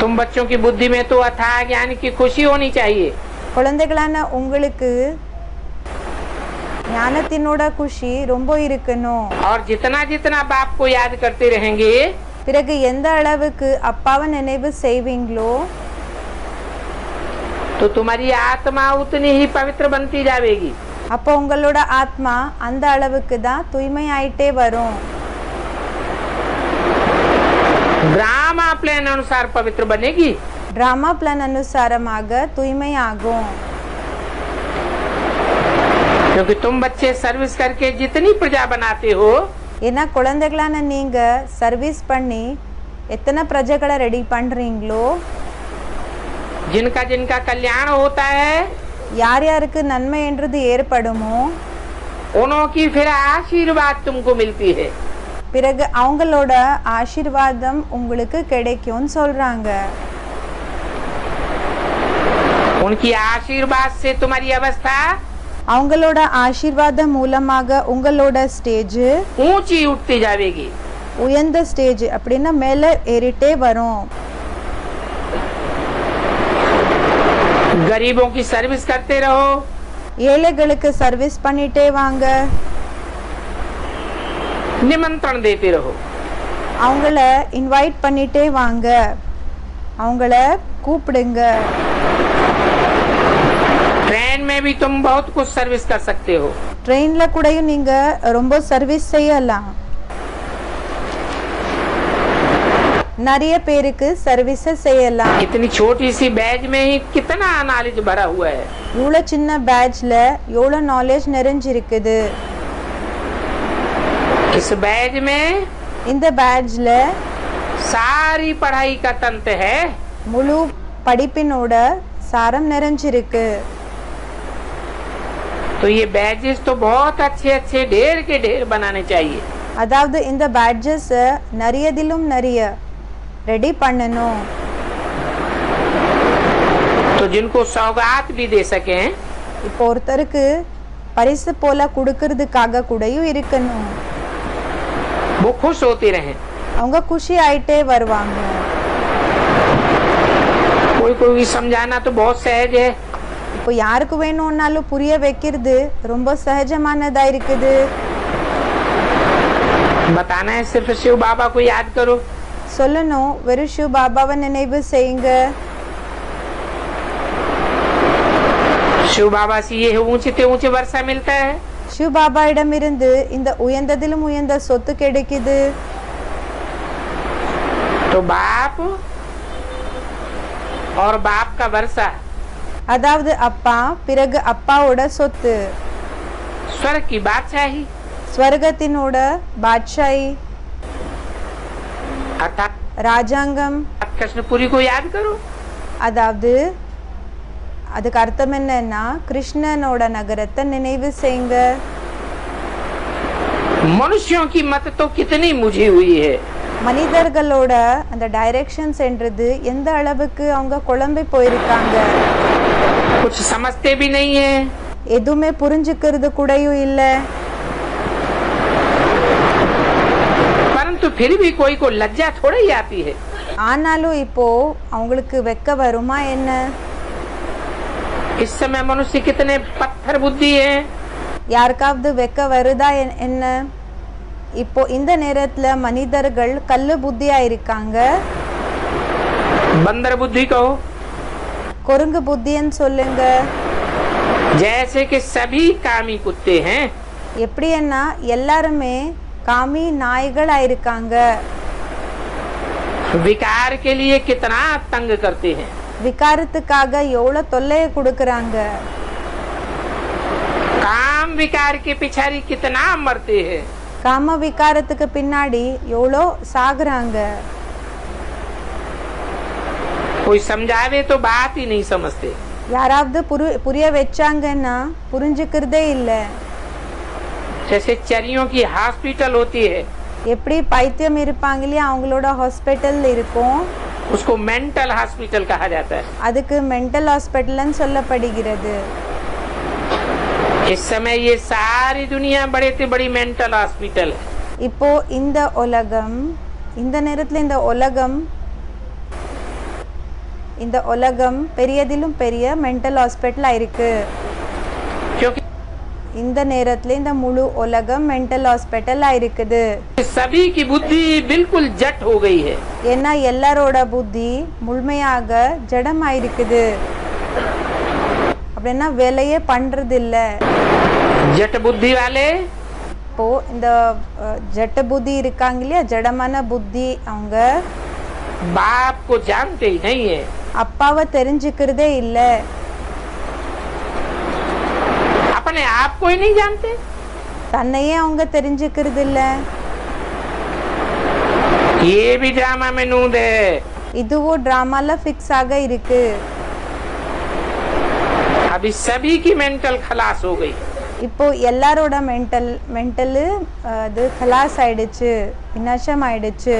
तुम बच्चों की बुद्धि में तो अथाह ज्ञान की खुशी होनी चाहिए। குழந்தைகளான உங்களுக்கு ஞானத்தினோட குஷி ரொம்ப இருக்கணும். और जितना जितना बाप को याद करते रहेंगे பிறகு எந்த அளவுக்கு அப்பாவை நினைவு செய்வீங்களோ तो तुम्हारी आत्मा उतनी ही पवित्र बनती जाएगी। அப்போ உங்களோட ஆத்மா அந்த அளவுக்கு தான் தூய்மை ஆயிட்டே வரும். ड्रामा प्लान अनुसार पवित्र बनेगी। டிராமா பிளான் அனுசாரமாக தூய்மை ஆகும். क्योंकि तुम बच्चे सर्विस करके जितनी प्रजा बनाते हो ஏன்னா குழந்தைகளான நீங்க சர்வீஸ் பண்ணி எத்தனை பிரஜைகளை ரெடி பண்றீங்களோ जिनका जिनका कल्याण होता है யார் யாருக்கு நன்மை என்றது ஏற்படுமோ उनों की फिर आशीर्वाद तुमको मिलती है। பிறகு அவங்களோட ஆசீர்வாதம் உங்களுக்கு கிடைக்கும்னு சொல்றாங்க. उनकी आशीर्वाद से तुम्हारी अवस्था அவங்களோட ஆசீர்வாதம் மூலமாக உங்களோட ஸ்டேஜ் ऊंची उठती जाएगी। உயர்ந்த ஸ்டேஜ் அப்படின்னா மேலே ஏறிட்டே வரும். गरीबों की सर्विस करते रहो। ஏழைகளுக்கு சர்வீஸ் பண்ணிட்டே வாங்க. निमंत्रण देते रहो। அவங்கள இன்வைட் பண்ணிட்டே வாங்க. அவங்கள கூப்பிடுங்க. ट्रेन में भी तुम बहुत कुछ सर्विस कर सकते हो। ட்ரெயின்ல கூடயும் நீங்க ரொம்ப சர்வீஸ் செய்யலாம். நிறைய பேருக்கு சர்வீஸ் செய்யலாம். इतनी छोटी सी बैग में ही कितना नॉलेज भरा हुआ है। இவ்வளோ சின்ன பேட்ச்ல எவ்வளோ நாலேஜ் நிறைஞ்சிருக்குது. इस बैग में இந்த பேட்ச்ல सारी पढ़ाई का तंत्र है। முழு படிப்பினோட சாரம் நிறைஞ்சிருக்கு. तो ये बैजेस तो बहुत अच्छे अच्छे ढेर के ढेर बनाने चाहिए। அதாவது இந்த பேட்ஜஸ் நிறையதிலும் நிறைய ரெடி பண்ணணும். तो जिनको सौगात भी दे सकें இப்போ ஒருத்தருக்கு பரிசு போல கொடுக்கறதுக்காக கூடயும் இருக்கணும். वो खुश होते रहें। அவங்க குஷி ஆயிட்டே வருவாங்க. कोई कोई समझाना तो बहुत सहज है। இப்போ யாருக்கு வேணும்னாலும் புரிய வைக்கிறது ரொம்ப சகஜமானதா இருக்குது. बताना है सिर्फ शिव बाबा को याद करो। சொல்லணும் வெறும் சிவ பாபாவை நினைவு செய்யுங்க. शिव बाबा से ये ऊंचे से ऊंचे वर्षा मिलता है। சிவ பாபா இடமிருந்து இந்த உயர்ந்ததிலும் உயர்ந்த சொத்து கிடைக்குது. तो बाप और बाप का वर्षा அதாவது அப்பா பிறகு அப்பாவோட சொத்து स्वर्ग की बादशाही ஸ்வர்கத்தினோட பாட்சாயி अर्थात ராஜாங்கம். कृष्णपुरी को याद करो। அதாவது அதுக்கு அர்த்தம் என்னன்னா கிருஷ்ணனோட நகரத்தை நினைவு செய்யுங்க. मनुष्यों की मत तो कितनी मुझी हुई है। மனிதர்களோட அந்த டைரக்ஷன்ஸ் என்றது எந்த அளவுக்கு அவங்க குழம்பி போயிருக்காங்க. कुछ समझते भी नहीं है। எதுவுமே புரிஞ்சுக்கிறது கூடயும் இல்லை. परंतु फिर भी कोई को लज्जा थोड़ी ही आती है। ஆனாலும் இப்போ அவங்களுக்கு வெக்க வருமா என்ன? इस समय मनुष्य कितने पत्थर बुद्धि है। யாருக்காவது வெக்க வருதா என்ன? இப்போ இந்த நேரத்துல மனிதர்கள் கல்லு புத்தியா இருக்காங்க. बंदर बुद्धि कहो, குரங்கு புத்தின்னு சொல்லுங்க. जैसे कि सभी कामी कुत्ते हैं, எப்படின்னா எல்லாருமே காமி நாய்களா இருக்காங்க. विकार के लिए कितना तंग करते हैं, விகாரத்துக்காக எவ்வளவு தொல்லையை கொடுக்கறாங்க. काम विकार के पिछाड़ी कितना मरते हैं, காம விகாரத்துக்கு பின்னாடி எவ்வளோ சாகுறாங்க. कोई समझावे तो बात ही नहीं समझते। யாராவது புரிய வச்சாங்கன்னா புரிஞ்சுக்கிறதே இல்ல. जैसे चरियों की हॉस्पिटल होती है, எப்படி பைத்தியம் இருப்பாங்க இல்லையா, அவங்களோட ஹாஸ்பிட்டல் இருக்கும். उसको मेंटल हॉस्पिटल कहा जाता है। அதுக்கு மென்டல் ஹாஸ்பிட்டல்னு சொல்லப்படுகிறது. इस समय ये सारी दुनिया बड़े से बड़ी मेंटल हॉस्पिटल है। இப்போ இந்த உலகம், இந்த நேரத்துல இந்த உலகம் பெரியதிலும் பெரிய மென்டல் ஹாஸ்பிட்டலா இருக்கு. क्योंकि இந்த நேரத்துல இந்த முழு உலகம் மென்டல் ஹாஸ்பிட்டலா இருக்குது. सभी की बुद्धि बिल्कुल जट हो गई है। ஏன்னா எல்லாரோட புத்தி முழுமையாக ஜடமா இருக்குது. அப்படின்னா வேலையே பண்றது இல்ல. जट बुद्धि वाले இப்போ இந்த ஜட்ட புத்தி இருக்காங்க இல்லையா, ஜடமான புத்தி, அவங்க बाप को जानते ही नहीं है, அப்பாவை தெரிஞ்சுக்கிறதே இல்ல. अपने आप को ही नहीं जानते। தன்னையே அவங்க தெரிஞ்சுக்கிறது இல்ல. ये भी ड्रामा में नूंद है। இதுவும் டிராமால ஃபிக்ஸ் ஆக இருக்கு. अभी सभी की मेंटल खलास हो गई। இப்போ எல்லாரோட மென்டல் அது खलास ஆயிடுச்சு, விநாசம் ஆயிடுச்சு.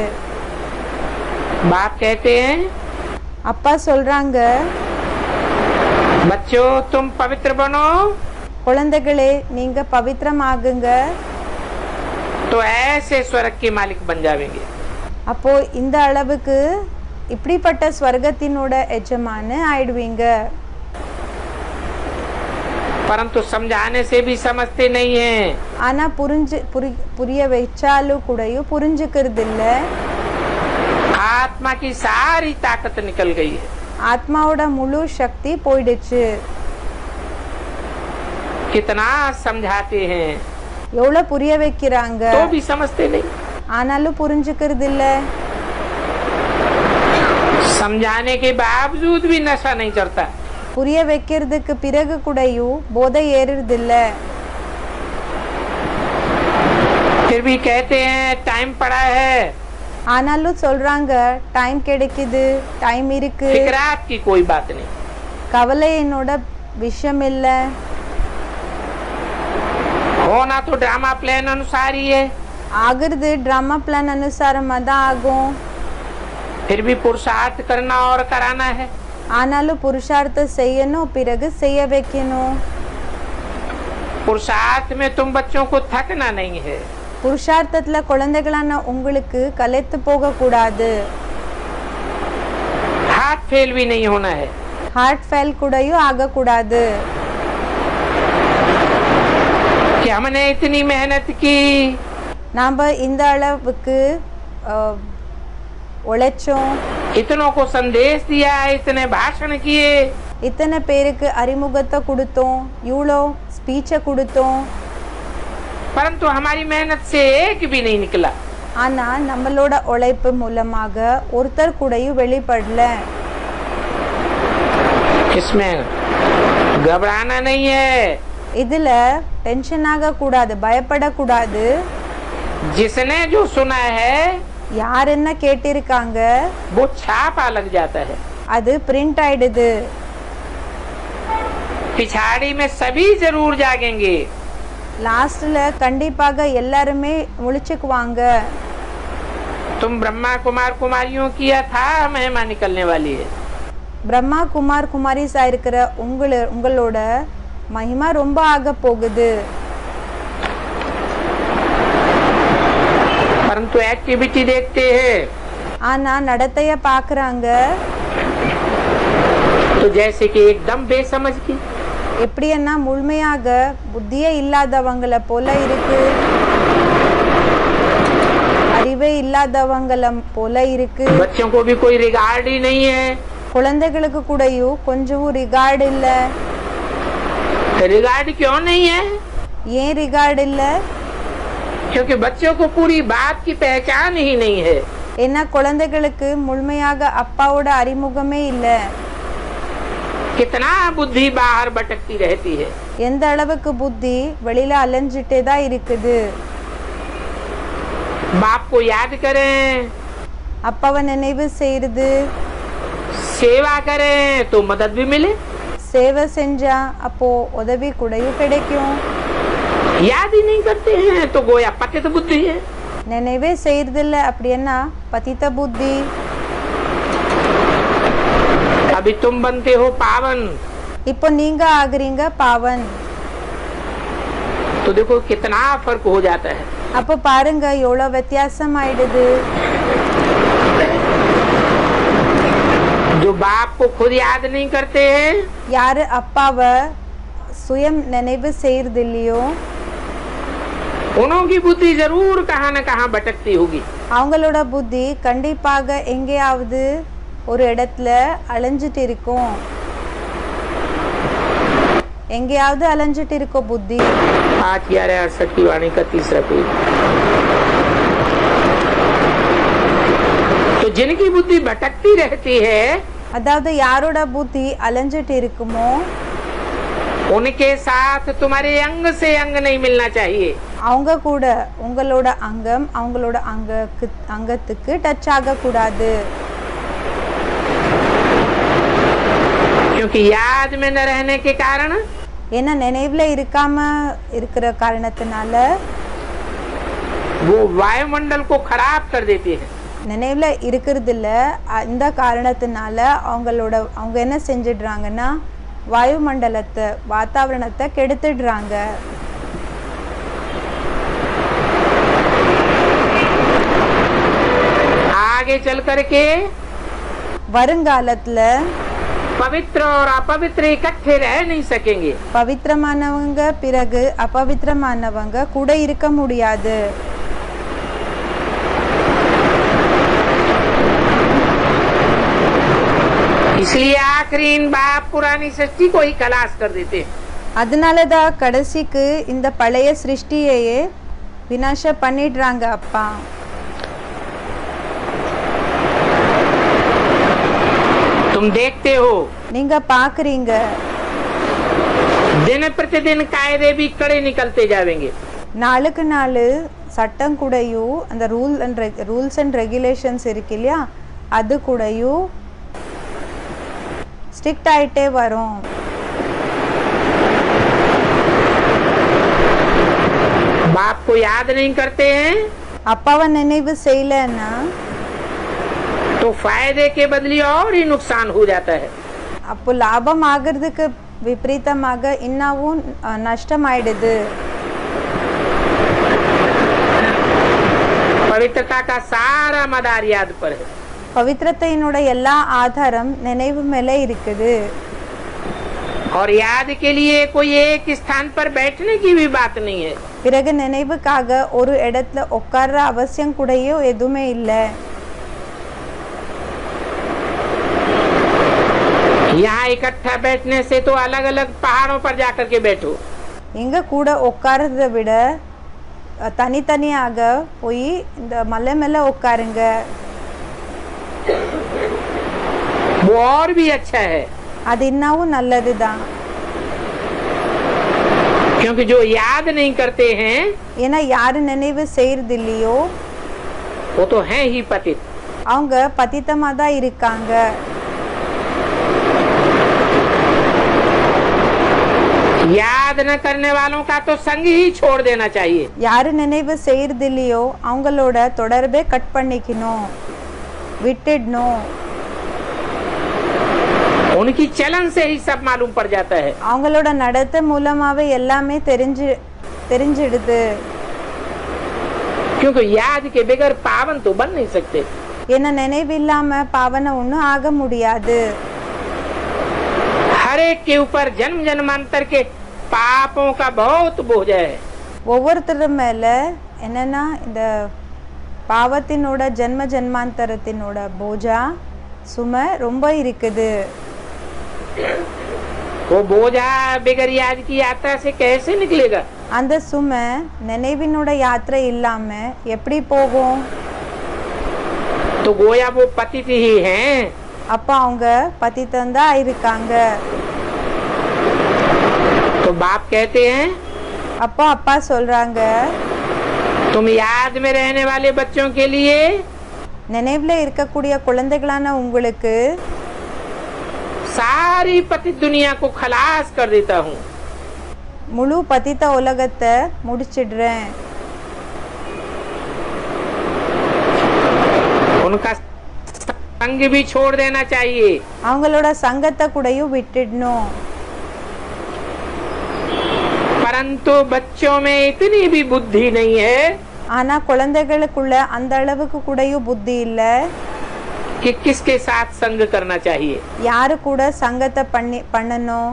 बाप कहते हैं, அப்பா சொல்றாங்க, बच्चों तुम पवित्र बनो, குழந்தைகளே நீங்க பவித்திரமாகுங்க. तो ऐसे स्वर्ग के मालिक बन जाएंगे। அப்போ இந்த அளவுக்கு இப்படிப்பட்ட ஸ்வர்கத்தினோட எஜமான ஆயிடுவீங்க. परंतु समझाने से भी समझते नहीं हैं। ஆனா புரிய வச்சாலும் கூடயும் புரிஞ்சுக்கிறது இல்ல. आत्मा की सारी ताकत निकल गई है। ஆத்மாவோட முழு சக்தி போயிடுச்சு. कितना समझाते हैं எவ்வளவு புரிய வைக்கிறாங்க, तो भी समझते नहीं। ஆனாலும் புரிஞ்சுக்கிறது இல்ல. समझाने के बावजूद भी नशा नहीं चढ़ता। புரிய வைக்கிறதுக்கு பிறகு கூடயும் போதை ஏறுறது இல்ல. फिर भी कहते हैं टाइम पड़ा है। ஆனாலும் சொல்றாங்க டைம் கிடைக்குது, டைம் இருக்கு, फिक्रात की कोई बात नहीं। கவலை என்னோட விஷயம் இல்ல. होना तो ड्रामा प्लान अनुसार ही है। ஆகுறது டிராமா பிளான் அனுசாரமா தான் ஆகும். फिर भी पुरुषार्थ करना और कराना है। ஆனாலும் புருஷார்த்தம் செய்யணும், பிறகு செய்ய வைக்கணும். पुरुषार्थ में तुम बच्चों को थकना नहीं है। புருஷார்த்தத்துல குழந்தைகளான உங்களுக்கு கலைத்து போக கூடாது. हार्ट फेल भी नहीं होना है। ஹார்ட் ஃபெயில் கூடயும் ஆக கூடாது. कि हमने इतनी मेहनत की, நாம இந்த அளவுக்கு உழைச்சோம், इतनों को संदेश दिया, इतने भाषण किए, இத்தனை பேருக்கு அறிமுகத்தை கொடுத்தோம், இவ்வளோ ஸ்பீச்சை கொடுத்தோம். परंतु हमारी मेहनत से एक भी नहीं निकला। ஆனா நம்மளோட உழைப்பு மூலமாக ஒருத்தர் கூடயும் வெளிப்படல. इसमें घबराना नहीं है। இதுல டென்ஷன் ஆக கூடாது, பயப்படக்கூடாது. जिसने जो सुना है யார் என்ன கேட்டிருக்காங்க वो छापा लग जाता है। அது பிரிண்ட் ஆயிடுது. पिछाड़ी में सभी जरूर जागेंगे। லாஸ்ட்ல கண்டிப்பாக எல்லாருமே முழிச்சுக்குவாங்க. तुम ब्रह्मा कुमार कुमारियों किया था महिमा निकलने वाली है। பிரம்மா குமார் குமாரிஸா இருக்கிற உங்களோட மகிமா ரொம்ப ஆக போகுது. परंतु एक्टिविटी देखते हैं ஆனா நடத்தைய பாக்குறாங்க, तो जैसे कि एकदम बेसमझ की। எப்படின்னா முழுமையாக புத்தியே இல்லாதவங்கள போல இருக்கு, அறிவே இல்லாதவங்கள போல இருக்கு. बच्चों को भी कोई रिगार्ड ही नहीं है. குழந்தைகளுக்கு கூடயும் கொஞ்சம் ரிகார்டு இல்ல. रिगार्ड क्यों नहीं है? ஏன் ரிகார்டு இல்ல? क्योंकि बच्चों को पूरी बात की पहचान ही नहीं है. ஏன்னா குழந்தைகளுக்கு முழுமையாக அப்பாவோட அறிமுகமே இல்ல. कितना बुद्धि बाहर भटकती रहती है. எந்த அளவுக்கு புத்தி வெளியில அலைஞ்சிட்டே தான் இருக்குது. बाप को याद करें, அப்பாவை நினைவு செய்யறது, सेवा करें तो मदद भी मिले. சேவை செஞ்சா அப்போ உதவி கூடயும் கிடைக்கும். याद ही नहीं करते हैं तो गोया पतित बुद्धि है. நினைவே செய்யறதில்ல அப்படின்னா பதித்த புத்தி. अभी तुम बनते हो पावन, இப்போ நீங்க ஆகுறீங்க பாவன். तो देखो कितना फर्क हो जाता है. அப்போ பாருங்க எவ்வளவு வித்தியாசம் ஆயிடுது. जो बाप को खुद याद नहीं करते हैं, யாரு அப்பாவை சுயம் நினைவு செய்யறது இல்லையோ उनकी बुद्धि जरूर कहाँ न कहाँ भटकती होगी. அவங்களோட புத்தி கண்டிப்பாக எங்கேயாவது ஒரு இடத்துல அலைஞ்சிட்டு இருக்கும். எங்கேயாவது அலைஞ்சிட்டு இருக்கும் புத்தி. 8/11/68 की वाणी का तीसरा पेज. तो जिनकी बुद्धि भटकती रहती है, அதாவது யாரோட புத்தி அலைஞ்சிட்டு இருக்குமோ उनके साथ तुम्हारे अंग से अंग नहीं मिलना चाहिए. அவங்க கூட உங்களோட அங்கம் அவங்களோட அங்கத்துக்கு டச் ஆக கூடாது. क्योंकि याद में न रहने के कारण ஏன்னா நினைவுல இருக்காம இருக்கிற காரணத்தினால वो वायुमंडल को खराब कर देते हैं. நினைவுல இருக்கிறது இல்ல, இந்த காரணத்தினால அவங்க என்ன செஞ்சிடுறாங்கன்னா வாயுமண்டலத்தை வாத்தாவரணத்தை கெடுத்துடுறாங்க. आगे चल करके வருங்காலத்துல पवित्र और अपवित्र इकट्ठे रह नहीं सकेंगे. பவித்திரமானவங்க பிறகு அபவித்திரமானவங்க கூட இருக்க முடியாது. इसलिए आखिरी इन बाप पुरानी सृष्टि को ही खलास कर देते हैं. அதனாலதான் கடைசிக்கு இந்த பழைய சிருஷ்டியையே விநாச பண்ணிடுறாங்க அப்பா. तुम देखते हो நீங்க பாக்குறீங்க दिन प्रतिदिन कायदे भी कड़े निकलते जाएंगे. நாளுக்கு நாள் சட்டம் கூடயும் அந்த ரூல்ஸ் அண்ட் ரெகுலேஷன்ஸ் இருக்கு இல்லையா, அது கூடயும் ஸ்ட்ரிக்ட் ஆயிட்டே வரும். बाप को याद नहीं करते हैं அப்பாவை நினைவு செய்யலன்னா तो फायदे के बदले और ही नुकसान हो जाता है. அப்போ லாபம் ஆகிறதுக்கு விபரீதமாக இன்னமும் நஷ்டம் ஆயிடுது. पवित्रता का सारा मदार याद पर है. பவித்திரத்தையினோட எல்லா ஆதாரம் நினைவு மேலே இருக்குது. और याद के लिए कोई एक स्थान पर बैठने की भी बात नहीं है. பிறகு நினைவுக்காக ஒரு இடத்துல உட்கார்ற அவசியம் கூடயோ எதுவுமே இல்லை. यहाँ इकट्ठा बैठने से तो अलग अलग पहाड़ों पर जाकर के बैठो. எங்க கூட உட்கார்றதை விட தனித்தனியாக போய் இந்த மலை மேல உட்காருங்க. वो और भी अच्छा है. அது இன்னமும் நல்லதுதான். क्योंकि जो याद नहीं करते हैं ஏன்னா யாரு நினைவு செய்யறது இல்லையோ वो तो हैं ही पतित. அவங்க பதித்தமா தான் இருக்காங்க. याद न करने वालों का तो संग ही छोड़ देना चाहिए. யாரு நினைவு செய்யறது இல்லையோ அவங்களோட தொடர்பே கட் பண்ணிக்கணும், விட்டுடணும். उनकी चलन से ही सब मालूम पड़ जाता है. அவங்களோட நடத்தை மூலமாவே எல்லாமே தெரிஞ்சிடுது. क्योंकि याद के बगैर पावन तो बन नहीं सकते. ஏன்னா நினைவு இல்லாம பாவனை ஒன்னும் ஆக முடியாது. हर एक के ऊपर जन्म जन्मांतर के पापों का बहुत बोझ है. ஒவ்வொருத்தர் மேல என்னன்னா இந்த பாவத்தினோட ஜென்ம ஜென்மாந்தரத்தினோட போஜா சுமை ரொம்ப இருக்குது. वो बोझा बगैर याद की यात्रा से कैसे निकलेगा? அந்த சுமை நினைவினோட யாத்திரை இல்லாம எப்படி போகும்? तो गोया वो पतित ही हैं। அப்ப அவங்க பதித்தந்தா இருக்காங்க. तो बाप कहते हैं, அப்போ அப்பா சொல்றாங்க, तुम याद में रहने वाले बच्चों के लिए நினைவுல இருக்கக்கூடிய குழந்தைகளான உங்களுக்கு सारी पतित दुनिया को खलास कर देता हूँ। முழு பதித்த உலகத்தை முடிச்சிடுறேன். उनका संग भी छोड़ देना चाहिए। அவங்களோட சங்கத்தை கூடயும் விட்டுடணும். परंतु बच्चों में इतनी भी बुद्धि नहीं है ஆனா குழந்தைகளுக்குள்ள அந்த அளவுக்கு கூடயும் புத்தி இல்ல कि किसके साथ संग करना चाहिए। யாரு கூட சங்கத்தை பண்ணணும்.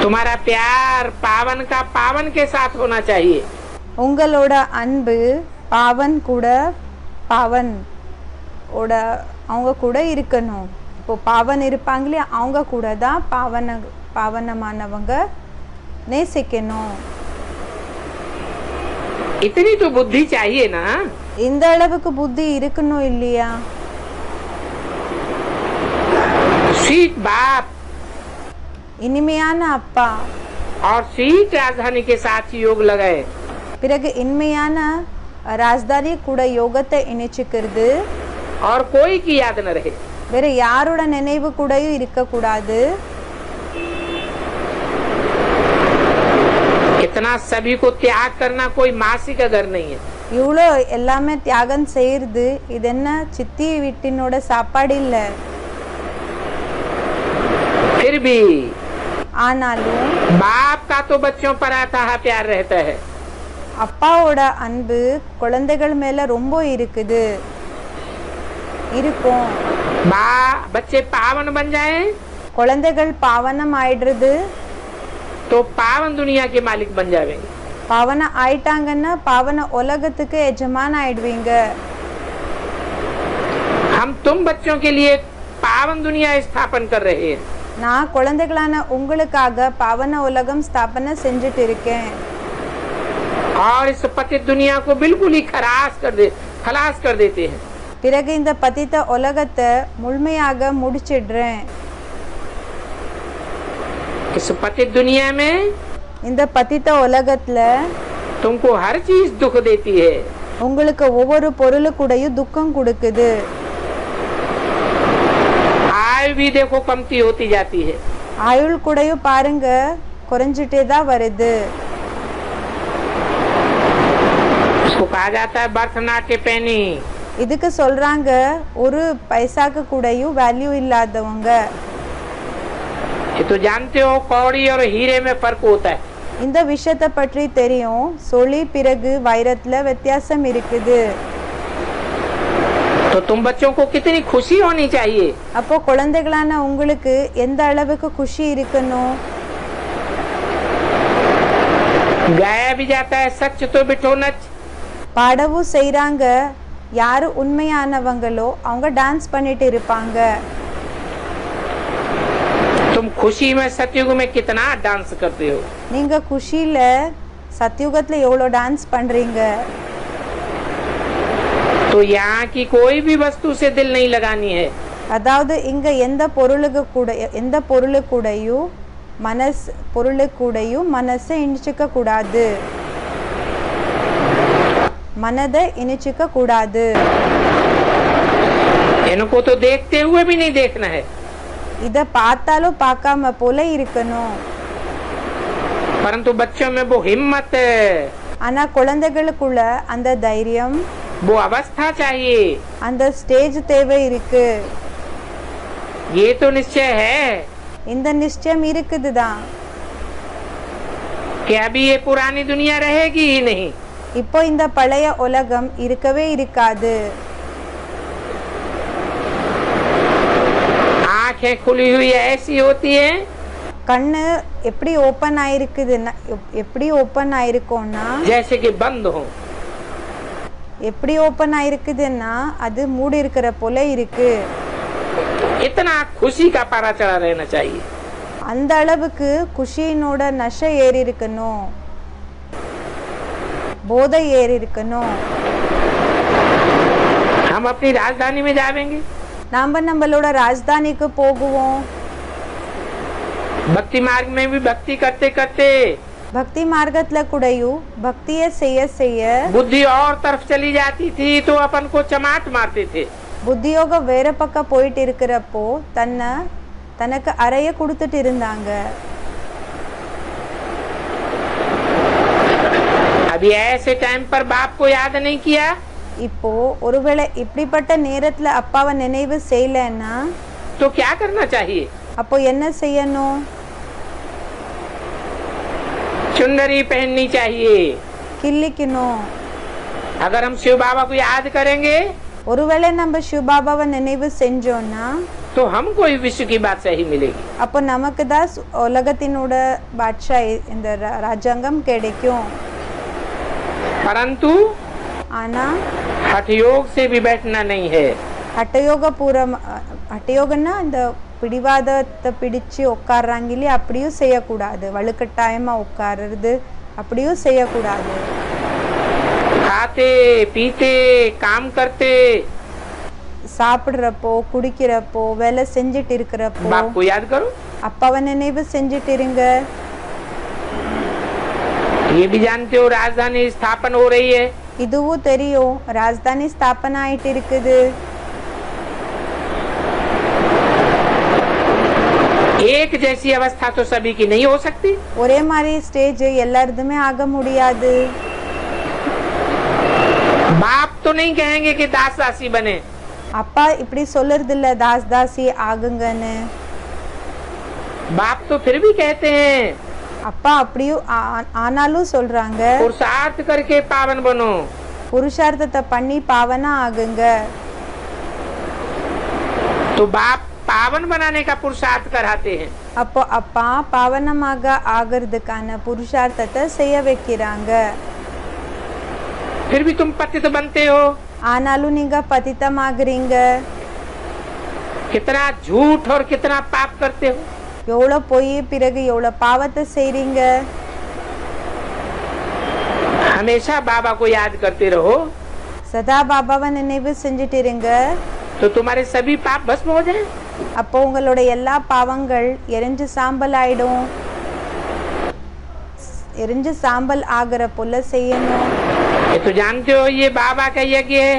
तुम्हारा प्यार पावन का पावन के साथ होना चाहिए। உங்களோட அன்பு பாவன் கூட பாவன் ஓட அவங்க கூட இருக்கணும். இப்போ பாவன் இருப்பாங்களே அவங்க கூட தான் பாவனமானவங்க நேசிக்கணும். इतनी तो बुद्धि चाहिए ना। இந்த அளவுக்கு புத்தி இருக்கணும் இல்லையா? स्वीट बाप இனிமையான அப்பா और स्वीट राजधानी के साथ योग लगाए। பிறகு இனிமையான ராஜதானி கூட யோகத்தை இணைச்சிக்கிறது. और कोई की याद न रहे। வேற யாரோட நினைவு கூடயும் இருக்கக்கூடாது. इतना सभी को त्याग करना कोई मासी का घर नहीं है। இவ்வளோ எல்லாமே தியாகம் செய்யறது இது என்ன சித்தி வீட்டினோட சாப்பாடு இல்ல. फिर भी ஆனாலும் बाप का तो बच्चों पर आता है प्यार रहता है। அப்பாவோட அன்பு குழந்தைகள் மேல ரொம்ப இருக்குது இருக்கும். बच्चे पावन बन जाएं குழந்தைகள் பாவனம் ஆயிடுறது. तो पावन दुनिया के मालिक बन जाएंगे। பாவன ஆயிட்டாங்கன்னா பாவன உலகத்துக்கு எஜமான ஆயிடுவீங்க. हम तुम बच्चों के लिए पावन दुनिया स्थापन कर रहे हैं। நான் குழந்தைகளான உங்களுக்காக பாவன உலகம் ஸ்தாபனை செஞ்சுட்டு இருக்கேன். और इस पतित दुनिया को बिल्कुल ही खलास कर देते हैं। பிறகு இந்த பதித்த உலகத்தை முழுமையாக முடிச்சிடுறேன். इस पतित दुनिया में இந்த பதித்த உலகத்துல तुमको हर चीज दुख देती है। உங்களுக்கு ஒவ்வொரு பொருளுக்கூடையும் துக்கம் கொடுக்குது. आयु भी देखो कमती होती जाती है। ஆயுள் கூடையும் பாருங்க குறைஞ்சிட்டே தான் வருது. उसको कहा जाता है बर्थ नॉट ए पेनी। இதுக்கு சொல்றாங்க ஒரு பைசாக்கு கூடையும் வேல்யூ இல்லாதவங்க. ये तो जानते हो कौड़ी और हीरे में फर्क होता है। இந்த விஷயத்தை பற்றி தெரியும். சொல்லி பிறகு வைரத்துல வித்தியாசம் இருக்குது. तो तुम बच्चों को कितनी खुशी होनी चाहिए। அப்போ குழந்தைகளான உங்களுக்கு எந்த அளவுக்கு குஷி இருக்கணும். गाया भी जाता है सच तो बिठो नच। பாடவும் செய்றாங்க. யாரு உண்மையானவங்களோ அவங்க டான்ஸ் பண்ணிட்டு இருப்பாங்க. तुम खुशी में सतयुग में कितना डांस करते हो। நீங்க குஷியில சத்யுகத்துல எவ்வளவு டான்ஸ் பண்றீங்க. तो यहाँ की कोई भी वस्तु से दिल नहीं लगानी है। அதாவது இங்க எந்த பொருளுக்கூடையும் மனசை இணைச்சிக்க கூடாது. மனதை இணைச்சிக்க கூடாது. इनको तो देखते हुए भी नहीं देखना है। இத பார்த்தாலும் பார்க்காம போல இருக்கணும். परंतु बच्चों में वो हिम्मत, ஆனா குழந்தைகளுக்குள்ள அந்த தைரியம், वो अवस्था चाहिए। அந்த ஸ்டேஜ் தேவை இருக்கு. ये तो निश्चय है இந்த நிச்சயம் இருக்குதுதான். कि अभी ये पुरानी दुनिया रहेगी ही नहीं। இப்போ இந்த பழைய உலகம் இருக்கவே இருக்காது. आंखें खुली हुई ऐसी होती है கண்ணு எப்படி ஓப்பன் ஆயிருக்குதுன்னா எப்படி ஓப்பன் ஆயிருக்கோன்னா जैसे कि बंद हो। எப்படி ஓப்பன் ஆயிருக்குதுன்னா அது மூடி இருக்கிற போல இருக்கு. इतना खुशी का पारा चढ़ा रहना चाहिए। அந்த அளவுக்கு குஷியினோட நஷை ஏறி இருக்கணும், போதை ஏறி இருக்கணும். हम अपनी राजधानी में जाएंगे, நாம நம்மளோட ராஜதானிக்கு போகுவோம். भक्ति मार्ग में भी भक्ति करते करते பக்தி மார்க்கத்துல கூடயும் பக்தியை செய்ய செய்ய बुद्धि और तरफ चली जाती थी तो अपन को चमाट मारते थे। புத்தியோகம் வேற பக்கம் போயிட்டு இருக்கிறப்போ தனக்கு அறைய கொடுத்துட்டு இருந்தாங்க. अभी ऐसे टाइम पर बाप को याद नहीं किया இப்போ ஒருவேளை இப்படிப்பட்ட நேரத்துல அப்பாவை நினைவு செய்யலன்னா तो क्या करना चाहिए? அப்போ என்ன செய்யணும்? चुनरी पहननी चाहिए। கிள்ளிக்கணும். अगर हम शिव बाबा को याद करेंगे ஒருவேளை நம்ம சிவபாபாவை நினைவு செஞ்சோம்னா तो हमको इस विश्व की बात सही मिलेगी। அப்போ நமக்கு தான் உலகத்தினோட பாட்ஷா இந்த ராஜாங்கம் கிடைக்கும். परंतु ஆனா हठ योग से भी बैठना नहीं है। ஹட்டயோகம்னா இந்த பிடிவாதத்தை பிடிச்சு உட்கார்றாங்க இல்லையா, அப்படியும் செய்யக்கூடாது. வலுக்கட்டாயமா உட்காருறது அப்படியும் செய்யக்கூடாது. खाते पीते काम करते சாப்பிடுறப்போ குடிக்கிறப்போ வேலை செஞ்சுட்டு இருக்கிறப்போ बाप को याद करो। அப்பாவை நினைவு செஞ்சுட்டு இருங்க. ये भी जानते हो राजधानी स्थापन हो रही है। இதுவும் தெரியும், ராஜதானி ஸ்தாபனை ஆயிட்டு இருக்குது. एक जैसी अवस्था तो सभी की नहीं हो सकती। ஒரே மாதிரி ஸ்டேஜ் எல்லாருதுமே ஆக முடியாது. बाप तो नहीं कहेंगे कि दास दासी बने। அப்பா இப்படி சொல்லுறது இல்ல தாஸ் தாசி ஆகுங்கன்னு. बाप तो फिर भी कहते हैं அப்பா அப்படியும் ஆனாலும் சொல்றாங்க पुरुषार्थ करके पावन बनो। புருஷார்த்தத்தை பண்ணி பாவனா ஆகுங்க. तो बाप पावन बनाने का पुरुषार्थ कराते हैं। அப்போ அப்பா பாவனமாக ஆகிறதுக்கான புருஷார்த்தத்தை செய்ய வைக்கிறாங்க. फिर भी तुम पतित बनते हो। ஆனாலும் நீங்க பதித்தமாகறீங்க. कितना झूठ और कितना पाप करते हो। எவ்வளவு பொய் பிறகு எவ்வளவு பாவத்தை செய்றீங்க. हमेशा बाबा को याद करते रहो சதா பாபாவை நினைவு செஞ்சுட்டு இருங்க. तो तुम्हारे सभी पाप भस्म हो जाए। அப்போ உங்களோட எல்லா பாவங்கள் எரிஞ்சு சாம்பல் ஆயிடும். எரிஞ்சு சாம்பல் ஆகிற போல செய்யணும். ये तो जानते हो ये बाबा का यज्ञ है।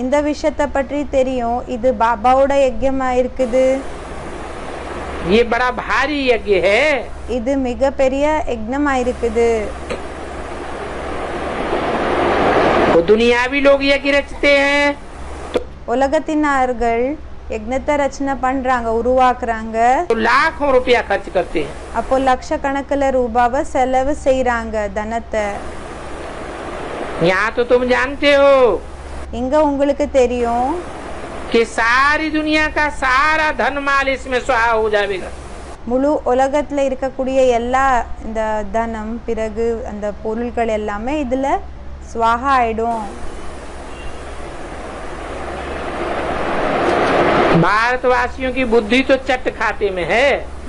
இந்த விஷயத்தை பற்றி தெரியும், இது பாபாவோட யஜ்யமா இருக்குது. ये बड़ा भारी यज्ञ है। இது மிக பெரிய யஜ்ஞமா இருக்குது. वो दुनियावी लोग यज्ञ रचते हैं உலகத்தினர்கள் யஜ்ஞத்தை ரச்சனை பண்றாங்க, உருவாக்குறாங்க. तो लाखों रुपया खर्च करते हैं। அப்போ லட்சக்கணக்கில் ரூபாவை செலவு செய்யறாங்க தனத்தை. यहाँ तो तुम जानते हो இங்க உங்களுக்கு தெரியும் कि सारी दुनिया का सारा धन माल इसमें स्वाहा हो जाएगा। முழு உலகத்துல இருக்கக்கூடிய எல்லா இந்த தனம் பிறகு அந்த பொருட்கள் எல்லாமே இதுல ஸ்வாஹா ஆயிடும். भारतवासियों की बुद्धि तो चट खाते में है।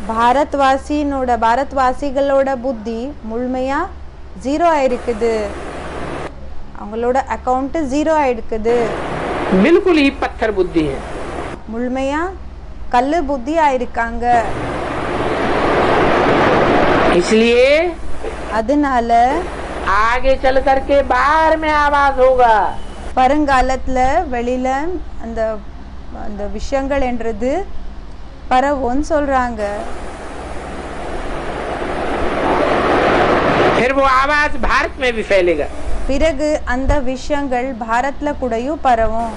பாரத்வாசிகளோட புத்தி முழுமையா ஜீரோ ஆயிருக்குது. அவங்களோட அக்கவுண்ட் ஜீரோ ஆயிருக்குது. बिल्कुल ही पत्थर बुद्धि है। முழுமையா கல்லு புத்தி ஆயிருக்காங்க. इसलिए அதனால आगे चल करके बाहर में आवाज होगा। வருங்காலத்துல வெளியில அந்த அந்த விஷயங்கள் என்றது பரவும்னு சொல்றாங்க. फिर वो आवाज भारत में भी फैलेगा। பிறகு அந்த விஷயங்கள் பாரத்ல கூடயும் பரவும்.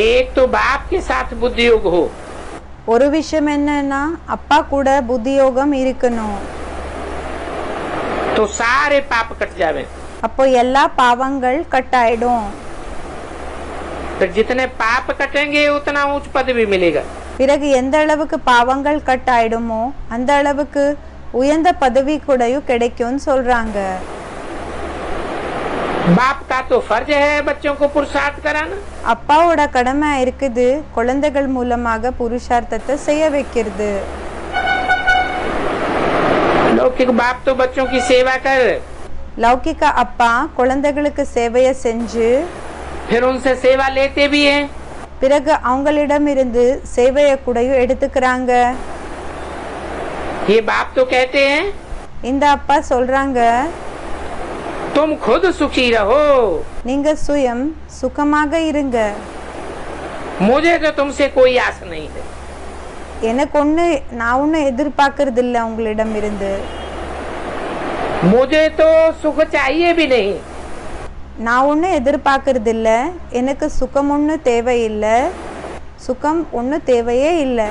एक तो बाप के साथ बुद्धि योग हो। ஒரு விஷயம் என்னன்னா அப்பா கூட புத்தியோகம் இருக்கணும். तो सारे पाप कट जावे। அப்போ எல்லா பாவங்கள் கட்டாயிடும். फिर जितने पाप कटेंगे उतना ऊंच पद भी मिलेगा। பிறகு எந்த அளவுக்கு பாவங்கள் கட் ஆயிடுமோ அந்த அளவுக்கு உயர்ந்த பதவி கூடயும் கிடைக்கும்னு சொல்றாங்க. बाप का तो फर्ज है बच्चों को पुरुषार्थ कराना। அப்பாவோட கடமை இருக்குது குழந்தைகள் மூலமாக புருஷார்த்தத்தை செய்ய வைக்கிறது. लौकिक बाप तो बच्चों की सेवा कर, லௌகிக அப்பா குழந்தைகளுக்கு சேவையை செஞ்சு फिर उनसे सेवा लेते भी हैं। பிறகு அவங்களிடமிருந்து சேவையை கூடயும் எடுத்துக்கிறாங்க. ये बाप तो कहते हैं இந்த அப்பா சொல்றாங்க, तुम खुद सुखी रहो, நீங்க சுயம் சுகமாக இருங்க, मुझे तो तुमसे कोई आस नहीं है। நான் ஒன்னும் எதிர்பார்க்கறது இல்ல உங்களிடம் இருந்து, मुझे तो सुख चाहिए भी नहीं। நான் ஒன்னும் எதிர்பார்க்கறது இல்ல, எனக்கு சுகம் ஒண்ணு தேவையில்லை, சுகம் ஒண்ணு தேவையே இல்லை.